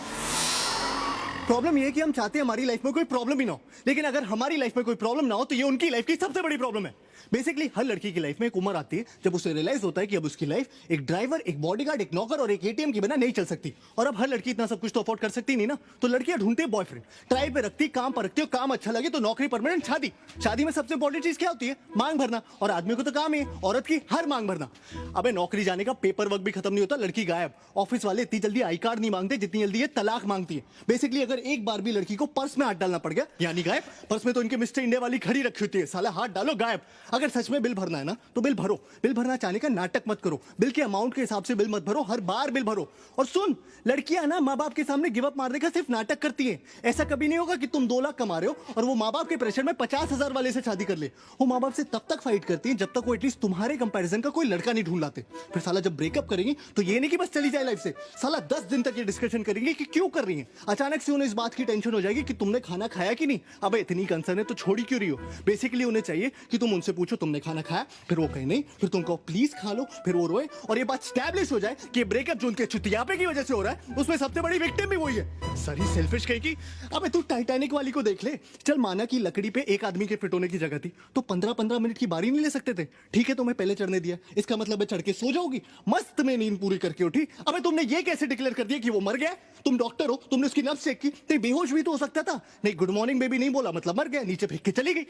S2: प्रॉब्लम ये है कि हम चाहते हैं हमारी लाइफ में कोई प्रॉब्लम ही ना हो, लेकिन अगर हमारी लाइफ में कोई प्रॉब्लम ना हो तो ये उनकी लाइफ की सबसे बड़ी प्रॉब्लम है. बेसिकली हर लड़की की लाइफ में एक उम्र आती है जब उसे रियलाइज होता है कि अब उसकी लाइफ एक ड्राइवर, एक बॉडीगार्ड, एक नौकर और एक एटीएम के बिना नहीं चल सकती. और अब हर लड़की इतना सब कुछ तो अफोर्ड कर सकती नहीं ना, तो लड़कियां ढूंढती है बॉयफ्रेंड. ट्रायल पे रखती, काम पर रखती, काम अच्छा लगे तो नौकरी, परमानेंट, शादी. शादी में सबसे इंपॉर्टेंट चीज क्या होती है? मांग भरना. और आदमी को तो काम है औरत की हर मांग भरना. अबे नौकरी जाने का पेपर वर्क भी खत्म नहीं होता, लड़की गायब. ऑफिस वाले इतनी जल्दी आई कार्ड नहीं मांगते जितनी जल्दी ये तलाक मांगती है. बेसिकली अगर एक बार भी लड़की को पर्स में हाथ डालना पड़ गया यानी गायब. पर्स में तो इनके मिस्टर इंडिया वाली घड़ी रखी होती है. साला हाथ डालो गायब. अगर सच में बिल भरना है ना तो बिल भरो. बिल भरना चाहने का नाटक मत करो. बिल के अमाउंट के हिसाब से बिल मत भरो, हर बार बिल भरो. और सुन, लड़कियां ना माँ बाप के सामने गिव अप मारने का सिर्फ नाटक करती है. ऐसा कभी नहीं होगा कि तुम 2 लाख कमा रहे हो और वो माँ बाप के प्रेशर में 50,000 वाले से शादी कर ले. वो माँ बाप से तब तक फाइट करती है जब तक वो एटलीस्ट तुम्हारे कंपैरिजन का कोई लड़का नहीं ढूंढ लाते. फिर साला जब ब्रेकअप करेंगी तो ये नहीं कि बस चली जाए लाइफ से. साला 10 दिन तक ये डिस्कशन करेंगे कि क्यों कर रही है. अचानक से उन्हें इस बात की टेंशन हो जाएगी कि तुमने खाना खाया कि नहीं. अबे इतनी कंसर्न है तो छोड़ी क्यों रही हो? बेसिकली उन्हें चाहिए कि तुम उनसे पूछो तुमने खाना खाया, फिर वो कहे नहीं, फिर तुम कहो प्लीज खा लो, फिर वो रोए और ये बात स्टैब्लिश हो जाए कि ब्रेकअप जो उनके चुतियापे की वजह से हो रहा है उसमें सबसे बड़ी विक्टिम भी वही है. सारी सेल्फिश कहेगी. अबे तू टाइटैनिक वाली को देख ले. चल माना कि लकड़ी पे एक आदमी के फिट होने की जगह थी तो 15-15 मिनट की बारी नहीं ले सकते थे. ठीक है तुम्हें पहले चढ़ने दिया, इसका मतलब है चढ़ के सो जाओगी. मस्त में नींद पूरी करके उठी. अबे तुमने ये कैसे डिक्लेयर कर दिया कि वो मर गया? तुम डॉक्टर हो, तुमने उसकी नब्ज चेक की, तो बेहोश भी तो हो सकता था. नहीं गुड मॉर्निंग बेबी नहीं बोला मतलब मर गया, नीचे फेंक के चली गई.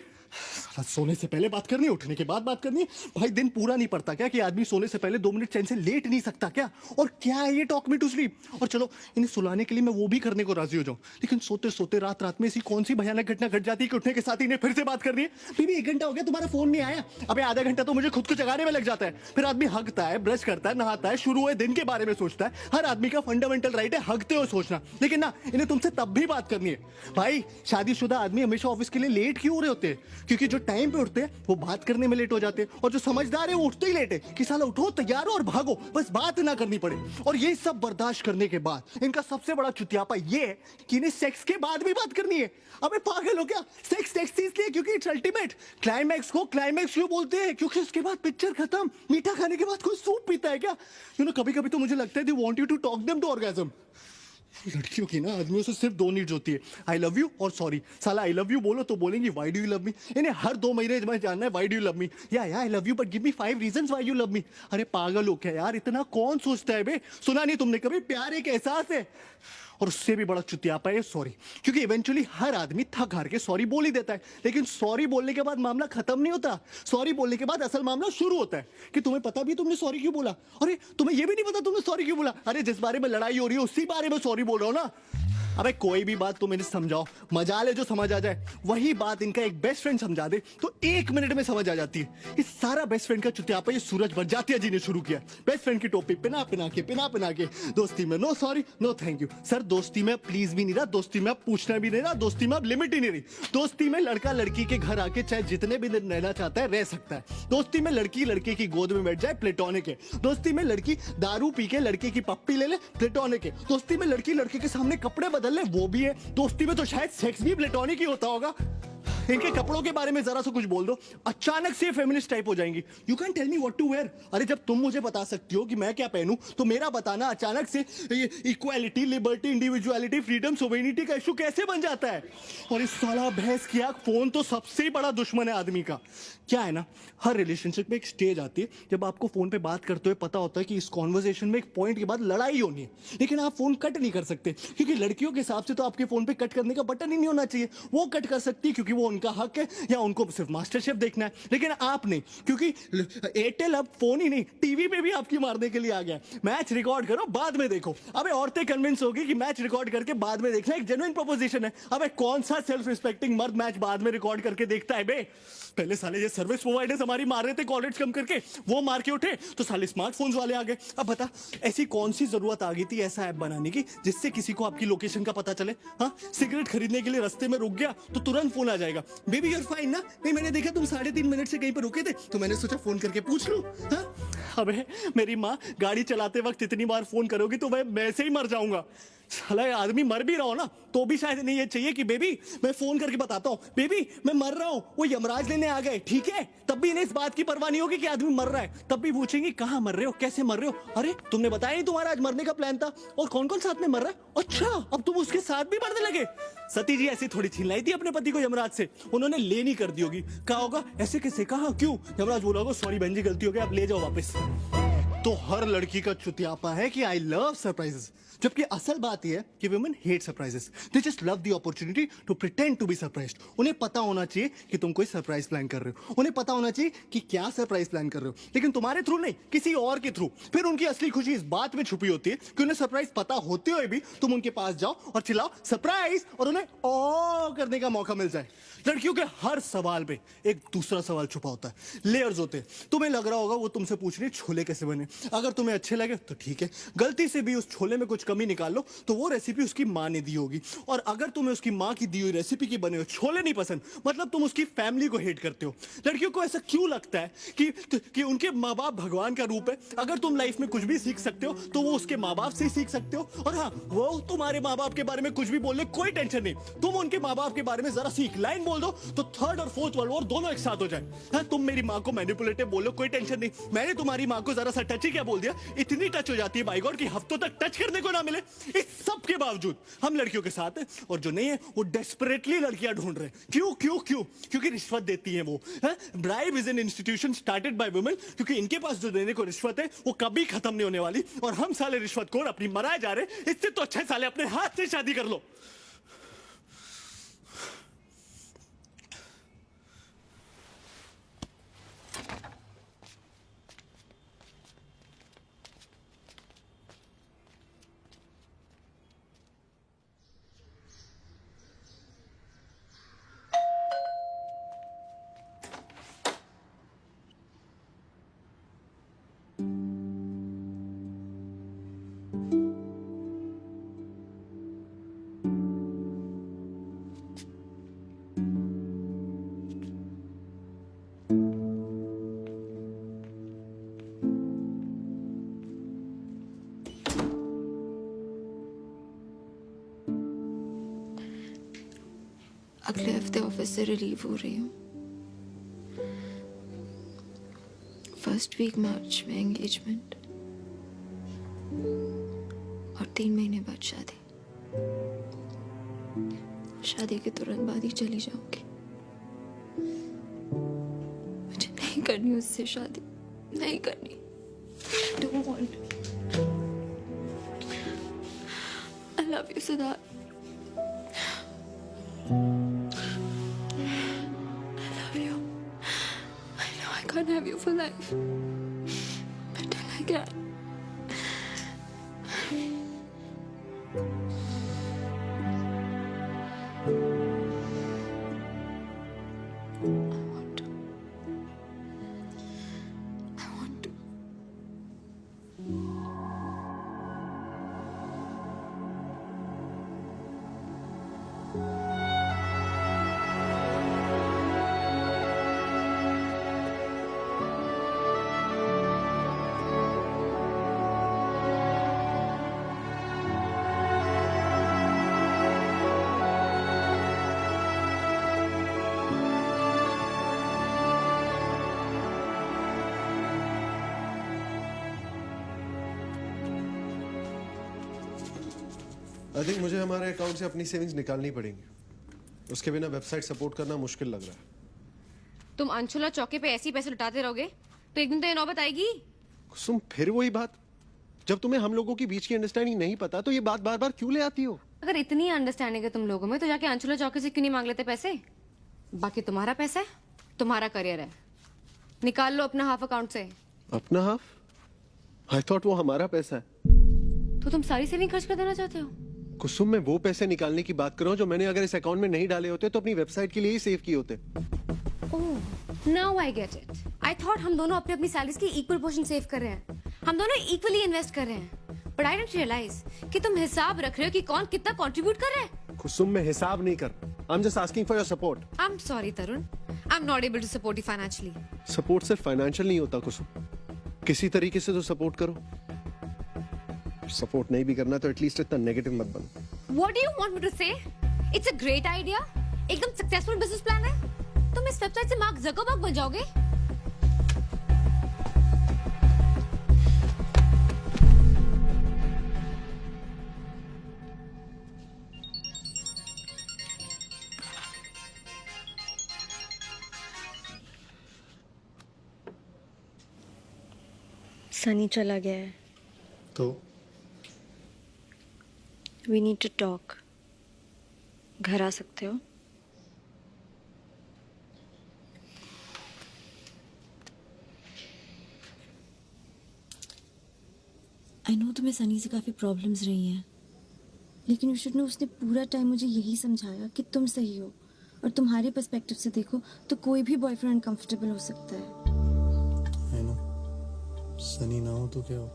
S2: सोने से पहले बात करनी, उठने के बाद बात करनी. भाई दिन पूरा नहीं पड़ता क्या कि आदमी सोने से पहले 2 मिनट चैन से लेट नहीं सकता क्या? और क्या है ये टॉक मी टू स्लीप? और चलो इन्हें सुलाने के लिए मैं वो भी करने को राजी हो जाऊं, लेकिन सोते सोते रात रात में ऐसी कौन सी भयानक घटना घट जाती है कि उठने के साथ इन्हें फिर से बात करनी है. बीबी 1 घंटा हो गया तुम्हारा फोन नहीं आया. अबे आधा घंटा तो मुझे खुद को जगाने में लग जाता है. फिर आदमी हगता है, ब्रश करता है, नहाता है, शुरू हुए दिन के बारे में सोचता है. हर आदमी का फंडामेंटल राइट है हगते हुए सोचना, लेकिन ना इन्हें तुमसे तब भी बात करनी है. भाई शादीशुदा आदमी हमेशा ऑफिस के लिए लेट क्यों हो रहे होते हैं? क्योंकि जो टाइम पे उठते हैं वो बात करने में लेट हो जाते हैं, और जो समझदार है वो उठते ही लेट है कि साला उठो, तैयार हो और भागो, बस बात ना करनी पड़े. और ये सब बर्दाश्त करने के बाद इनका सबसे बड़ा चुतियापा ये है कि इन्हें सेक्स के बाद भी बात करनी है. अबे पागल हो क्या? सेक्स सेक्स इसलिए क्योंकि इट्स अल्टीमेट. क्लाइमैक्स को क्लाइमैक्स क्यों बोलते हैं? क्योंकि उसके बाद पिक्चर खत्म. मीठा खाने के बाद कोई सूप पीता है क्या? कभी कभी तो मुझे लगता है they want you to talk them to orgasm. लड़कियों की ना आदमियों से सिर्फ 2 नीड्स होती है, आई लव यू और सॉरी। साला आई लव यू बोलो तो बोलेंगी why do you love me. इन्हें हर 2 महीने में जानना है why do you love me, या I love you but give me 5 reasons why you love me. अरे पागल हो क्या यार, इतना कौन सोचता है बे? सुना नहीं तुमने कभी, प्यार एक एहसास है। और उससे भी बड़ा चुतियापा है सॉरी, क्योंकि इवेंचुअली हर आदमी थक हार के सॉरी बोल ही देता है, लेकिन सॉरी बोलने के बाद मामला खत्म नहीं होता। सॉरी बोलने के बाद असल मामला शुरू होता है कि तुम्हें पता भी तुमने सॉरी क्यों बोला, अरे तुम्हें यह भी नहीं पता तुमने सॉरी क्यों बोला। अरे जिस बारे में लड़ाई हो रही है उसी बारे में सॉरी बोल रहा हूं ना। अबे कोई भी बात तुम इन्हें समझाओ, मजाल है जो समझ आ जाए, वही बात इनका एक बेस्ट फ्रेंड समझा दे तो 1 मिनट में समझ आ जाती है। इस सारा बेस्ट फ्रेंड का चुतियापा ये सूरज बरजातिया जी ने शुरू किया। बेस्ट फ्रेंड की टोपी पिना पिना के दोस्ती में no sorry no thank you. Sir दोस्ती में प्लीज भी नहीं रहा, दोस्ती में पूछना भी नहीं रहा, दोस्ती में अब लिमिट ही नहीं रही। दोस्ती में लड़का लड़की के घर आके चाहे जितने भी दिन रहना चाहता है रह सकता है। दोस्ती में लड़की लड़के की गोद में बैठ जाए, प्लेटोनिक है। दोस्ती में लड़की दारू पी के लड़के की पप्पी ले ले, प्लेटोनिक है। दोस्ती में लड़की लड़के के सामने कपड़े बदल ले, वो भी है। दोस्ती में तो शायद सेक्स भी प्लेटोनिक ही होता होगा। इनके कपड़ों के बारे में जरा सा कुछ बोल दो, अचानक से फेमिनिस्ट टाइप हो जाएंगी। You can tell me what to wear. अरे जब तुम मुझे बता सकती हो कि मैं क्या पहनूं, तो मेरा बताना अचानक से ये equality, liberty, individuality, freedom, sovereignty का इशू कैसे बन जाता है? और इस साला भैंस की आंख फोन तो सबसे बड़ा दुश्मन है आदमी का। क्या है ना, हर रिलेशनशिप में एक स्टेज आती है जब आपको फोन पे बात करते हुए पता होता है कि इस कॉन्वर्सेशन में एक पॉइंट के बाद लड़ाई होनी है, लेकिन आप फोन कट नहीं कर सकते, क्योंकि लड़कियों के हिसाब से तो आपके फोन पे कट करने का बटन ही नहीं होना चाहिए। वो कट कर सकती है क्योंकि वो उनका हक है, या उनको सिर्फ मास्टर शेफ देखना है, लेकिन आप नहीं, क्योंकि एयरटेल अब फोन ही नहीं टीवी पे भी आपकी मारने के लिए आ गया। मैच रिकॉर्ड करो बाद में देखो। अबे औरतें कन्विंस होगी कि मैच रिकॉर्ड करके बाद में देखना एक जेन्युइन प्रोपोजिशन है। अबे कौन सा सेल्फ रिस्पेक्टिंग मर्द मैच बाद में रिकॉर्ड करके देखता है बे? पहले साले ये सर्विस प्रोवाइडर्स हमारी मार रहे थे कॉलेज कम करके, वो मार के उठे तो साले स्मार्टफोन्स वाले आ गए। अब बता ऐसी कौन सी जरूरत आ गई थी ऐसा ऐप बनाने की जिससे किसी को आपकी लोकेशन का पता चले? हाँ, सिगरेट खरीदने के लिए रास्ते में रुक गया तो तुरंत फोन आ जाएगा, बेबी यूर फाइन ना? नहीं, मैंने देखा तुम 3.5 मिनट से कहीं पर रुके थे तो मैंने सोचा फोन करके पूछ लूं। हाँ? अबे मेरी माँ, गाड़ी चलाते वक्त इतनी बार फोन करोगी तो मैं से ही मर जाऊंगा। साला आदमी मर भी रहा हो ना तो भी शायद नहीं ये चाहिए कि बेबी मैं फोन करके बताता हूँ, बेबी मैं मर रहा हूँ, वो यमराज लेने आ गए, ठीक है? तब भी इन्हें इस बात की परवाह नहीं होगी कि आदमी मर रहा है, तब भी पूछेंगे कहाँ मर रहे हो, कैसे मर रहे हो? अरे तुमने बताया नहीं तुम्हारा आज मरने का प्लान था, और कौन कौन साथ में मर रहा है? अच्छा अब तुम उसके साथ भी मरने लगे। सती जी ऐसी थोड़ी छीन लाई थी अपने पति को यमराज से, उन्होंने ले नहीं कर दी होगी। कहा होगा ऐसे कैसे, कहा क्यों? यमराज बोला होगा सॉरी बहन जी गलती हो गई, आप ले जाओ वापस। तो हर लड़की का चुतियापा है कि आई लव सरप्राइजेस, जबकि असल बात यह है कि women hate surprises. They just love the opportunity to pretend to be surprised. उन्हें पता होना चाहिए कि तुम कोई सरप्राइज प्लान कर रहे हो, उन्हें पता होना चाहिए कि क्या सरप्राइज प्लान कर रहे हो, लेकिन तुम्हारे थ्रू नहीं, किसी और के थ्रू। फिर उनकी असली खुशी इस बात में छुपी होती है कि उन्हें सरप्राइज पता होते हुए भी तुम उनके पास जाओ और चिल्लाओ सरप्राइज, और उन्हें ओ करने का मौका मिल जाए। लड़कियों के हर सवाल पे एक दूसरा सवाल छुपा होता है, लेयर्स होते हैं। तुम्हें लग रहा होगा वो तुमसे पूछ रही है छोले कैसे बने, अगर तुम्हें अच्छे लगे तो ठीक है, गलती से भी उस छोले में कुछ कमी निकाल लो तो वो रेसिपी उसकी माँ ने दी होगी, और अगर तुम्हें उसकी माँ की दी हुई रेसिपी की बने हुए छोले नहीं पसंद, मतलब तुम उसकी फैमिली को हेट करते हो। लड़कियों को ऐसा क्यों लगता है कि उनके माँ बाप भगवान का रूप है? अगर तुम लाइफ में कुछ भी सीख सकते हो तो वो उसके माँ बाप से ही सीख सकते हो। और हाँ, वो तुम्हारे माँ बाप के बारे में कुछ भी बोल ले कोई टेंशन नहीं, तुम उनके माँ बाप के बारे में जरा सी एक लाइन बोल दो तो 3rd और 4th वर्ल्ड वॉर दोनों एक साथ हो जाए। हाँ, तुम मेरी माँ को मैनिपुलेटिव बोलो कोई टेंशन नहीं, मैंने तुम्हारी माँ को जरा सा टच ही क्या बोल दिया, इतनी टच हो जाती है बाई गॉड कि हफ्तों तक टच करने को ना मिले। इस सब के बावजूद हम लड़कियों के साथ हैं, और जो नहीं है वो डेस्परेटली लड़कियां ढूंढ रहे हैं। क्यों क्यों क्यों? क्योंकि रिश्वत देती हैं वो। Bribe is an institution started by women, क्योंकि इनके पास जो देने को रिश्वत है वो कभी खत्म नहीं होने वाली, और हम साले रिश्वतखोर अपनी मराए जा रहे। इससे तो अच्छे साले अपने हाथ से शादी कर लो।
S9: अगले हफ्ते ऑफिस से रिलीव हो रही हूँ। 1st वीक मार्च में एंगेजमेंट और 3 महीने बाद शादी।
S6: शादी के तुरंत बाद ही चली जाऊंगी। मुझे नहीं करनी उससे शादी, नहीं करनी। I don't want. I love you, Siddharth. I love you. I know I can't have you for life, but till I can. I want to.
S3: I think मुझे हमारे अकाउंट से अपनी सेविंग्स निकालनी पड़ेंगी। उसके बिना वेबसाइट सपोर्ट करना मुश्किल लग रहा है।
S9: तुम अंशुला चौके पे ऐसे ही पैसे लुटाते रहोगे तो एक दिन तो ये नौबत आएगी।
S3: कुसुम, फिर वही बात। जब तुम्हें हम लोगों के बीच की अंडरस्टैंडिंग नहीं पता तो ये बात बार बार क्यों ले आती हो?
S9: अगर इतनी अंडरस्टैंडिंग है तुम लोगों में तो जाके अंशुला चौके से क्यों नहीं मांग लेते पैसे? बाकी तुम्हारा पैसा है, तुम्हारा करियर है, निकाल लो अपना हाफ अकाउंट से।
S3: अपना हाफ? आई थॉट वो हमारा पैसा है।
S9: तो तुम सारी सेविंग खर्च कर देना चाहते हो?
S3: कुसुम, मैं वो पैसे निकालने की बात कर रहा हूँ जो मैंने अगर इस अकाउंट में नहीं डाले होते तो अपनी वेबसाइट के लिए ही सेव किए होते।
S9: Oh, now I get it. I thought हम दोनों अपनी अपनी सैलरीज की इक्वल पोर्शन सेव कर रहे हैं, हम दोनों इक्वली इन्वेस्ट कर रहे हैं। बट आई डिडंट रियलाइज कि तुम हिसाब रख रहे हो कि कौन कितना कंट्रीब्यूट कर रहा है।
S3: कुसुम, मैं हिसाब नहीं कर, I am just asking for your support.
S9: I am sorry Tarun, I am not able to support you financially.
S3: Support सिर्फ फाइनेंशियल नहीं होता कुसुम, किसी तरीके से तो सपोर्ट करो। सपोर्ट नहीं भी करना तो एटलीस्ट इतना नेगेटिव मत बनो।
S9: What do you want me to say? It's a great idea. एकदम सक्सेसफुल बिजनेस प्लान है। तुम इस वेबसाइट से मार्क जकरबर्ग बन जाओगे।
S6: सनी चला गया है।
S2: तो
S6: We need to talk. घर आ सकते हो? I know तुम्हें सनी से काफी प्रॉब्लम्स रही हैं, लेकिन you should know उसने पूरा टाइम मुझे यही समझाया कि तुम सही हो, और तुम्हारे पर्सपेक्टिव से देखो तो कोई भी बॉयफ्रेंड अनकंफर्टेबल हो सकता है।
S2: I know. सनी ना हो तो क्या हो?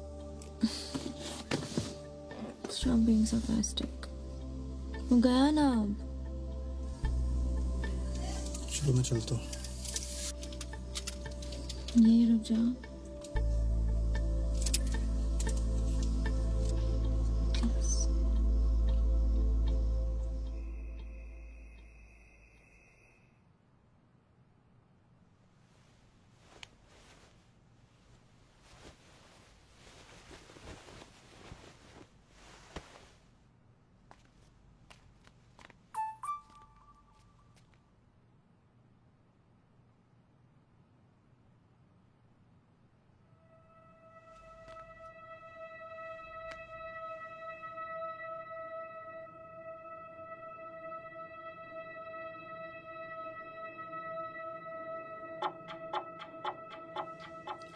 S6: Stop being sarcastic. वो गया ना अब।
S2: चलो मैं चलता हूँ।
S6: यहीं रुक जाओ।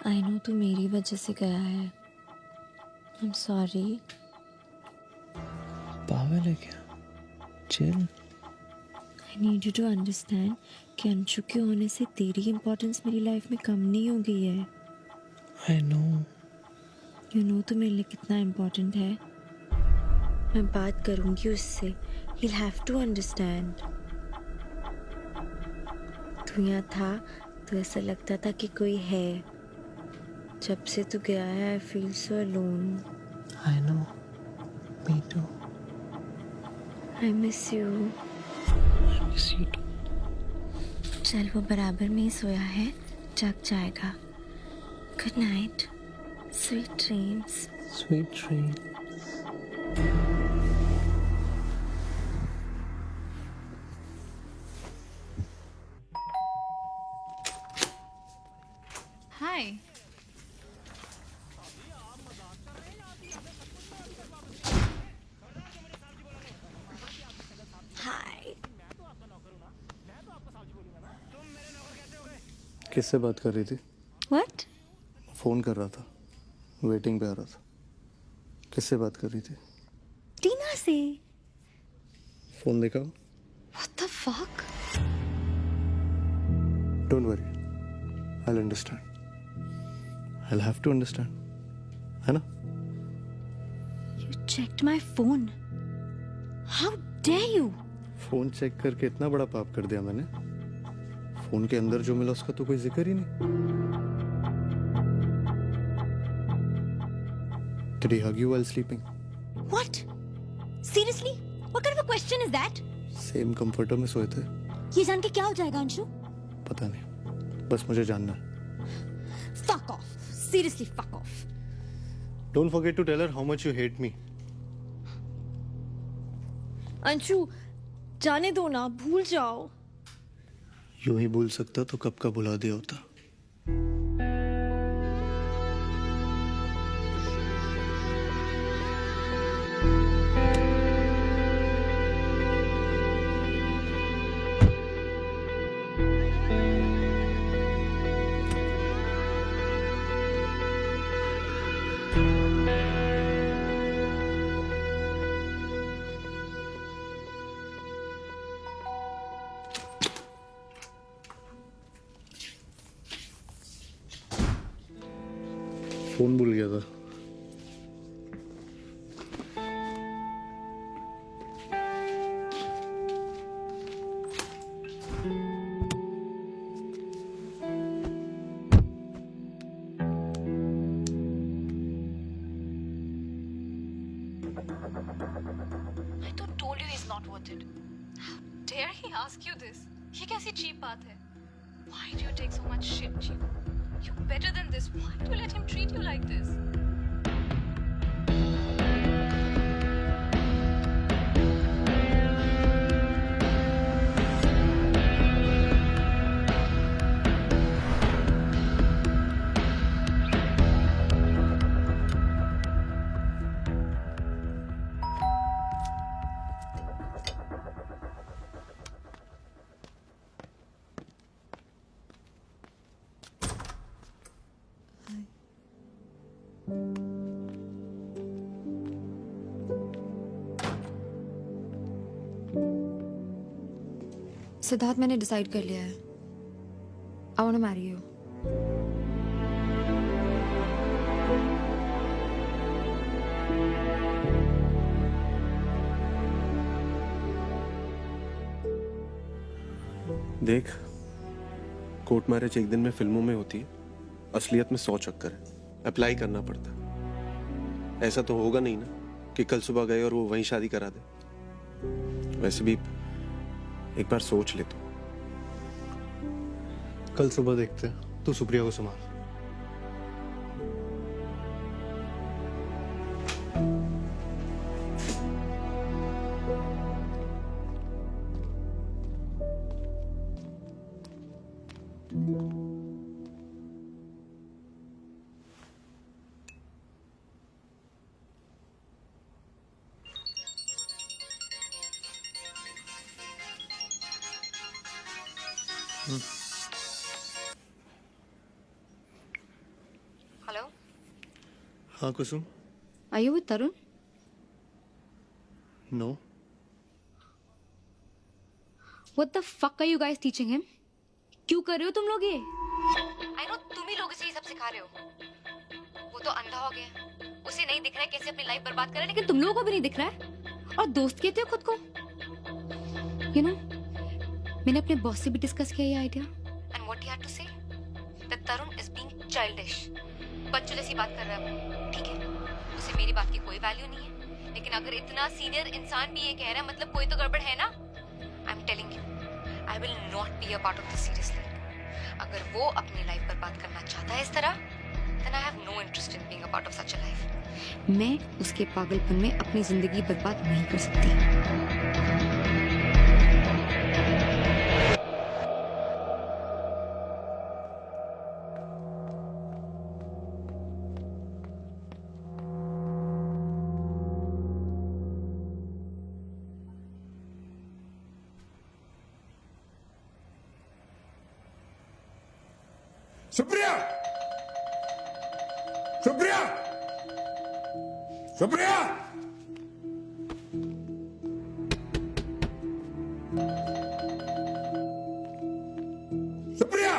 S6: आई नो तू मेरी वजह से गया है। I am sorry.
S1: पागल है क्या? Chill.
S6: I need you to understand कि अंशु के होने से तेरी इम्पोर्टेंस मेरी लाइफ में कम नहीं हो गई है।
S1: I know.
S6: यू नो तो मेरे लिए कितना इम्पोर्टेंट है। मैं बात करूंगी उससे, he'll have to understand। तू यहाँ था तो ऐसा लगता था कि कोई है। जब से तू गया है I feel so alone।
S1: I know, me too।
S6: I miss you।
S1: I miss you too।
S6: चल वो बराबर में ही सोया है, जग जाएगा। Good night, sweet dreams।
S1: Sweet dreams।
S6: हाय।
S4: हाय।
S2: किससे बात कर रही थी?
S4: व्हाट?
S2: फोन कर रहा था, वेटिंग पे आ रहा था। किससे बात कर रही थी?
S4: टीना से।
S2: फोन देखा?
S9: What the fuck?
S2: Don't worry, I will understand. I will have to understand, है ना?
S4: You checked my phone. How dare you?
S2: Phone check करके इतना बड़ा पाप कर दिया मैंने। फोन के अंदर जो मिला उसका तो कोई जिक्र ही नहीं। Did he hug you while sleeping?
S4: What? Seriously? What kind of a question is that?
S2: Same comforter में सोए थे।
S4: ये जान के क्या हो जाएगा अंशु?
S2: पता नहीं, बस मुझे जानना है।
S4: Fuck off. Seriously, fuck off.
S2: Don't forget to tell her how much you hate me.
S4: Anshu, जाने दो ना, भूल जाओ।
S2: यूं ही भूल सकता तो कब का भुला दिया होता। फोन भूल गया था।
S8: I तो told you he's not worth it. How dare he ask you this? ये कैसी cheap बात है? Why do you take so much shit, cheap? You're better than this. Why do you let him treat you like this?
S6: Siddharth, मैंने decide कर लिया है। I want to marry you.
S3: देख, court marriage एक दिन में फिल्मों में होती है, असलियत में 100 चक्कर है। अप्लाई करना पड़ता है। ऐसा तो होगा नहीं ना कि कल सुबह गए और वो वहीं शादी करा दे। वैसे भी एक बार सोच ले। तो
S2: कल सुबह देखते हैं। तू सुप्रिया को संभाल।
S8: Hello?
S2: हाँ Kusum.
S6: Are you with Tarun?
S2: No.
S6: What the fuck are you guys teaching him? क्यों कर रहे हो तुम लोग ये?
S8: I know तुम ही लोग इसे ये सब सिखा रहे हो। वो तो अंधा हो गया। उसे नहीं दिख रहा है कैसे अपनी लाइफ बर्बाद कर रहा है,
S6: लेकिन तुम लोगों को भी नहीं दिख रहा है और दोस्त कहते हो खुद को। You know, मैंने अपने बॉस से भी डिस्कस किया ये idea.
S8: And what he had to say? That Tarun is being childish. बच्चों जैसी बात कर रहा है वो। ठीक है, उसे मेरी बात की कोई वैल्यू नहीं है, लेकिन अगर इतना सीनियर इंसान भी ये कह रहा है मतलब कोई तो गड़बड़ है ना। I am telling you, I will not be a part of this seriously. अगर वो अपनी लाइफ बर्बाद करना चाहता है इस तरह, then I have no interest in being a part of such a life.
S6: मैं उसके पागलपन में अपनी जिंदगी बर्बाद नहीं कर सकती।
S10: सुप्रिया, सुप्रिया, सुप्रिया, सुप्रिया,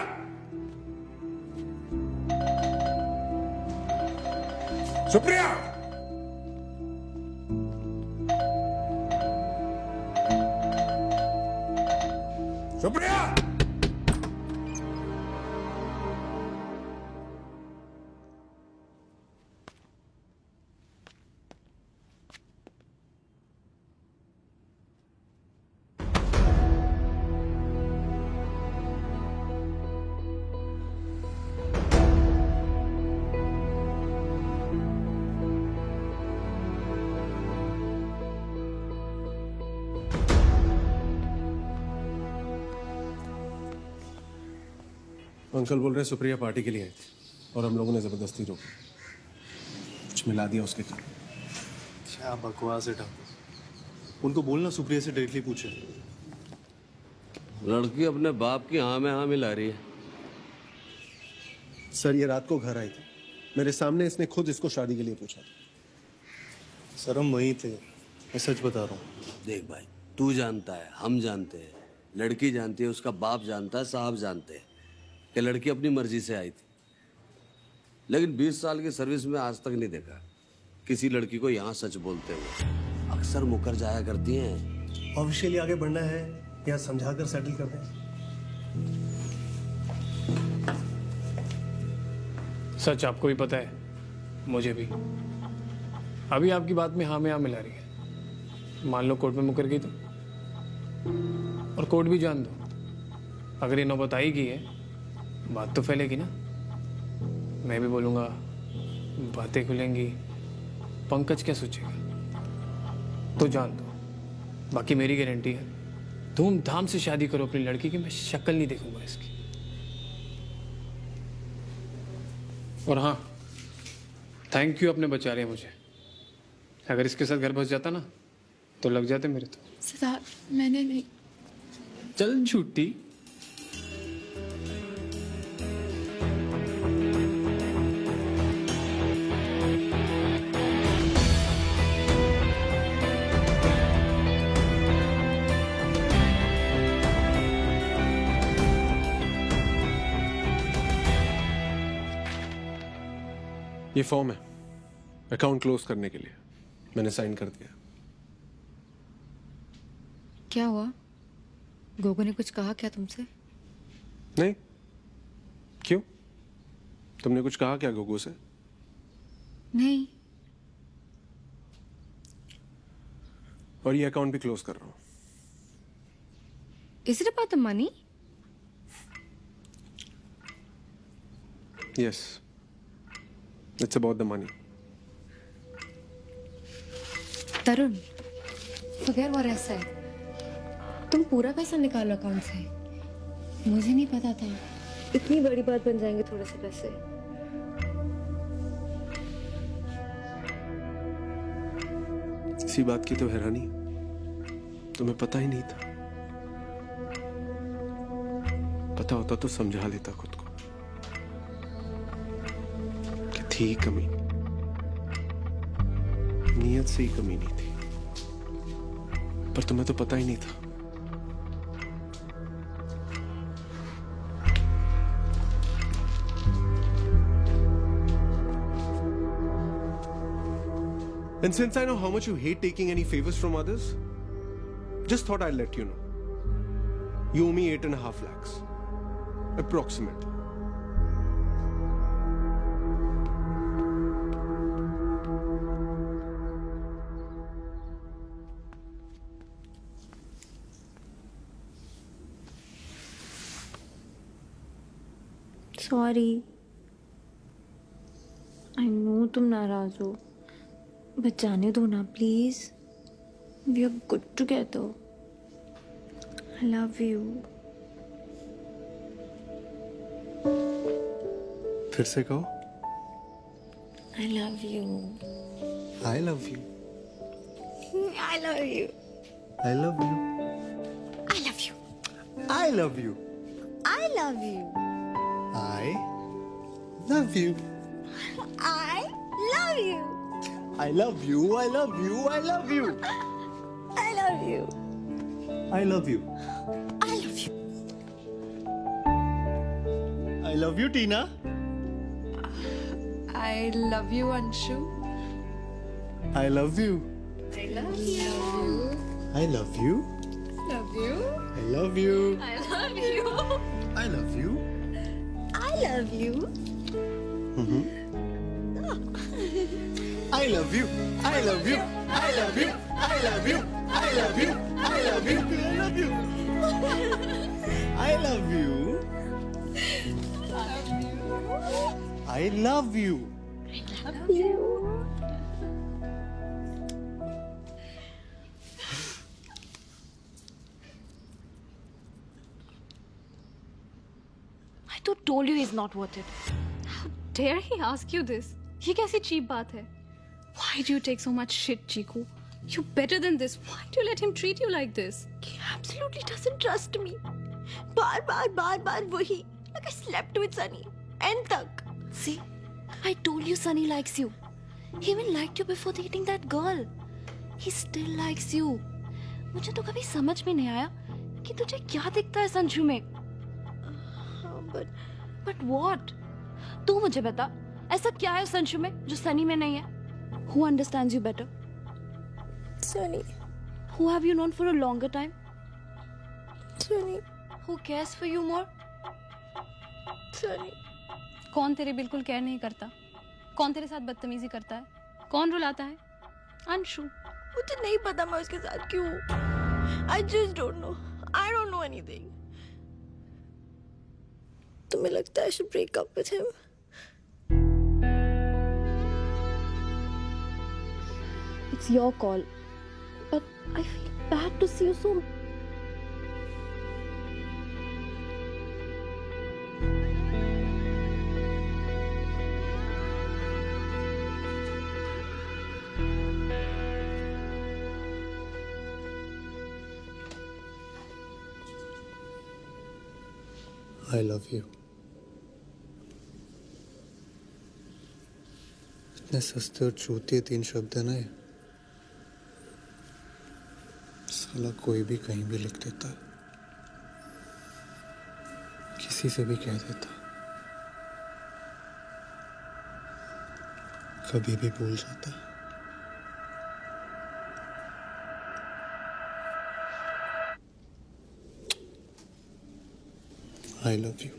S10: सुप्रिया, सुप्रिया।
S3: अंकल बोल रहे सुप्रिया पार्टी के लिए आई थी और हम लोगों ने जबरदस्ती रोकी, कुछ मिला दिया उसके कारण।
S2: क्या बकवास है ठाकुर, उनको बोलना सुप्रिया से डायरेक्टली पूछे।
S13: लड़की अपने बाप की हाँ में हाँ मिला रही है।
S3: सर ये रात को घर आई थी, मेरे सामने इसने खुद इसको शादी के लिए पूछा था।
S2: सर हम वहीं थे, मैं सच बता रहा हूँ।
S13: देख भाई, तू जानता है, हम जानते हैं, लड़की जानती है, उसका बाप जानता है, साहब जानते हैं कि लड़की अपनी मर्जी से आई थी। लेकिन 20 साल की सर्विस में आज तक नहीं देखा किसी लड़की को यहाँ सच बोलते हुए। अक्सर मुकर जाया करती हैं।
S2: ऑफिशियली आगे बढ़ना है या समझाकर सेटल कर दें?
S1: सच आपको भी पता है, मुझे भी। अभी आपकी बात में हाँ मिला रही है। मान लो कोर्ट में मुकर गई तो, और कोर्ट भी जान दो, अगर ये नौबत आई की है, बात तो फैलेगी ना। मैं भी बोलूँगा, बातें खुलेंगी, पंकज क्या सोचेगा, तो जान दो। बाकी मेरी गारंटी है, धूमधाम से शादी करो अपनी लड़की की, मैं शक्ल नहीं देखूंगा इसकी। और हाँ, थैंक यू, अपने बचा रहे हैं मुझे। अगर इसके साथ घर बस जाता ना तो लग जाते मेरे तो।
S6: सिद्धार्थ, मैंने नहीं।
S1: चल झूठी।
S3: ये फॉर्म है अकाउंट क्लोज करने के लिए, मैंने साइन कर दिया।
S8: क्या हुआ? गोगो ने कुछ कहा क्या तुमसे?
S3: नहीं, क्यों? तुमने कुछ कहा क्या गोगो से?
S8: नहीं।
S3: और ये अकाउंट भी क्लोज कर रहा हूं।
S8: Is it about the money?
S3: Yes, it's about the money.
S9: तरुण, बगैर वो ऐसा है, तुम पूरा पैसा निकालो अकाउंट से। मुझे नहीं पता था इतनी बड़ी बात बन जाएंगे थोड़े से पैसे।
S3: इसी बात की तो हैरानी, तुम्हें पता ही नहीं था। पता होता तो समझा लेता खुद को कि थी कमी, नीयत से ही कमी नहीं थी, पर तुम्हें तो पता ही नहीं था। And since I know how much you hate taking any favors from others, just thought I'd let you know. You owe me 8.5 lakhs. Approximately.
S9: Sorry, I know तुम नाराज हो, बट जाने दो ना please. We are good together. I love you.
S3: फिर से कहो।
S9: I love you.
S2: I love you.
S9: I love you.
S2: I love you.
S9: I love you.
S2: I love you.
S9: I love you.
S2: I Love you.
S4: I love you.
S2: I love you. I love you. I love you.
S4: I love you.
S2: I love you.
S4: I love you.
S2: I love you, Tina.
S6: I love you, Anshu.
S2: I love you.
S6: I love you.
S2: I love you.
S6: Love you.
S2: I love you.
S4: I love you.
S2: I love you.
S4: I love you.
S2: I love you. I love you. I love you. I love you. I love you. I love you. I love you. I love you. I love you.
S8: I तो told you he's not worth it. How dare he ask you this? ये कैसी cheap बात है? Why do you take so much shit, Chiku? You're better than this. Why do you let him treat you like this?
S4: He absolutely doesn't trust me. बार वही. Like I slept with Sunny. End तक.
S8: See, I told you Sunny likes you. He even liked you before dating that girl. He still likes you. मुझे तो कभी समझ में नहीं आया कि तुझे क्या दिखता है संजू में. But what? तू मुझे बता, ऐसा क्या है संजू में जो सनी में नहीं है? Who understands you better?
S4: Sunny.
S8: Who have you known for a longer time?
S4: Sunny.
S8: Who cares for you more?
S4: Sunny.
S8: कौन तेरे बिल्कुल केयर नहीं करता? कौन तेरे साथ बदतमीजी करता है? कौन रुलाता है? अंशु.
S4: मुझे नहीं पता मैं उसके साथ क्यों हूँ. I just don't know. I don't know anything. तुम्हें लगता है I should break up with him?
S8: It's your call. But I feel bad to see you so.
S2: I love you. इतने सस्ते और चूतिए 3 शब्द है ना ये. साला कोई भी कहीं भी लिख देता है, किसी से भी कह देता, कभी भी भूल जाता. I love you.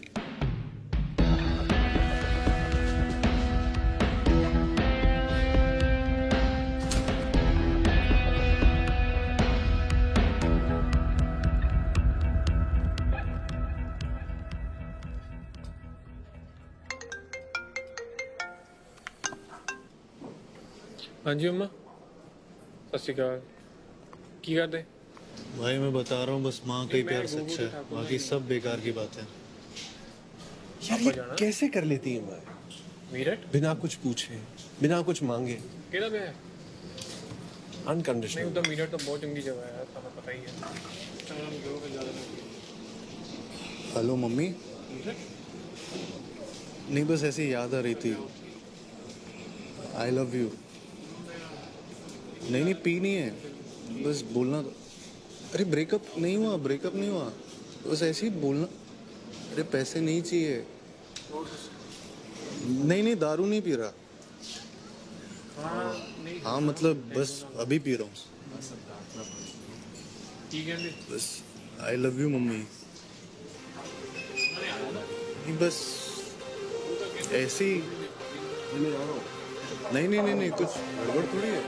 S1: हाँ जी अम्मा, सत श्री अकाल. की करते?
S2: भाई मैं बता रहा हूँ, बस माँ का ही प्यार सच्चा है, बाकी सब बेकार की बात है.
S3: यार ये कैसे कर लेती है मैं?
S1: मीरठ?
S3: बिना कुछ पूछे, बिना कुछ मांगे,
S1: केड़ा पे है?
S3: अनकंडीशनल.
S1: नहीं, उधर मीरठ तो बहुत चंगी जगह है, तुम्हें पता ही है.
S2: Hello mummy. नहीं, बस ऐसी याद आ रही थी. आई लव यू. नहीं पीनी है, बस बोलना. अरे ब्रेकअप नहीं हुआ, ब्रेकअप नहीं हुआ, बस ऐसे ही बोलना. अरे पैसे नहीं चाहिए. नहीं दारू नहीं पी रहा. हाँ मतलब बस अभी पी रहा हूँ. बस आई लव यू मम्मी. बस ऐसी. नहीं कुछ गड़बड़ थोड़ी है.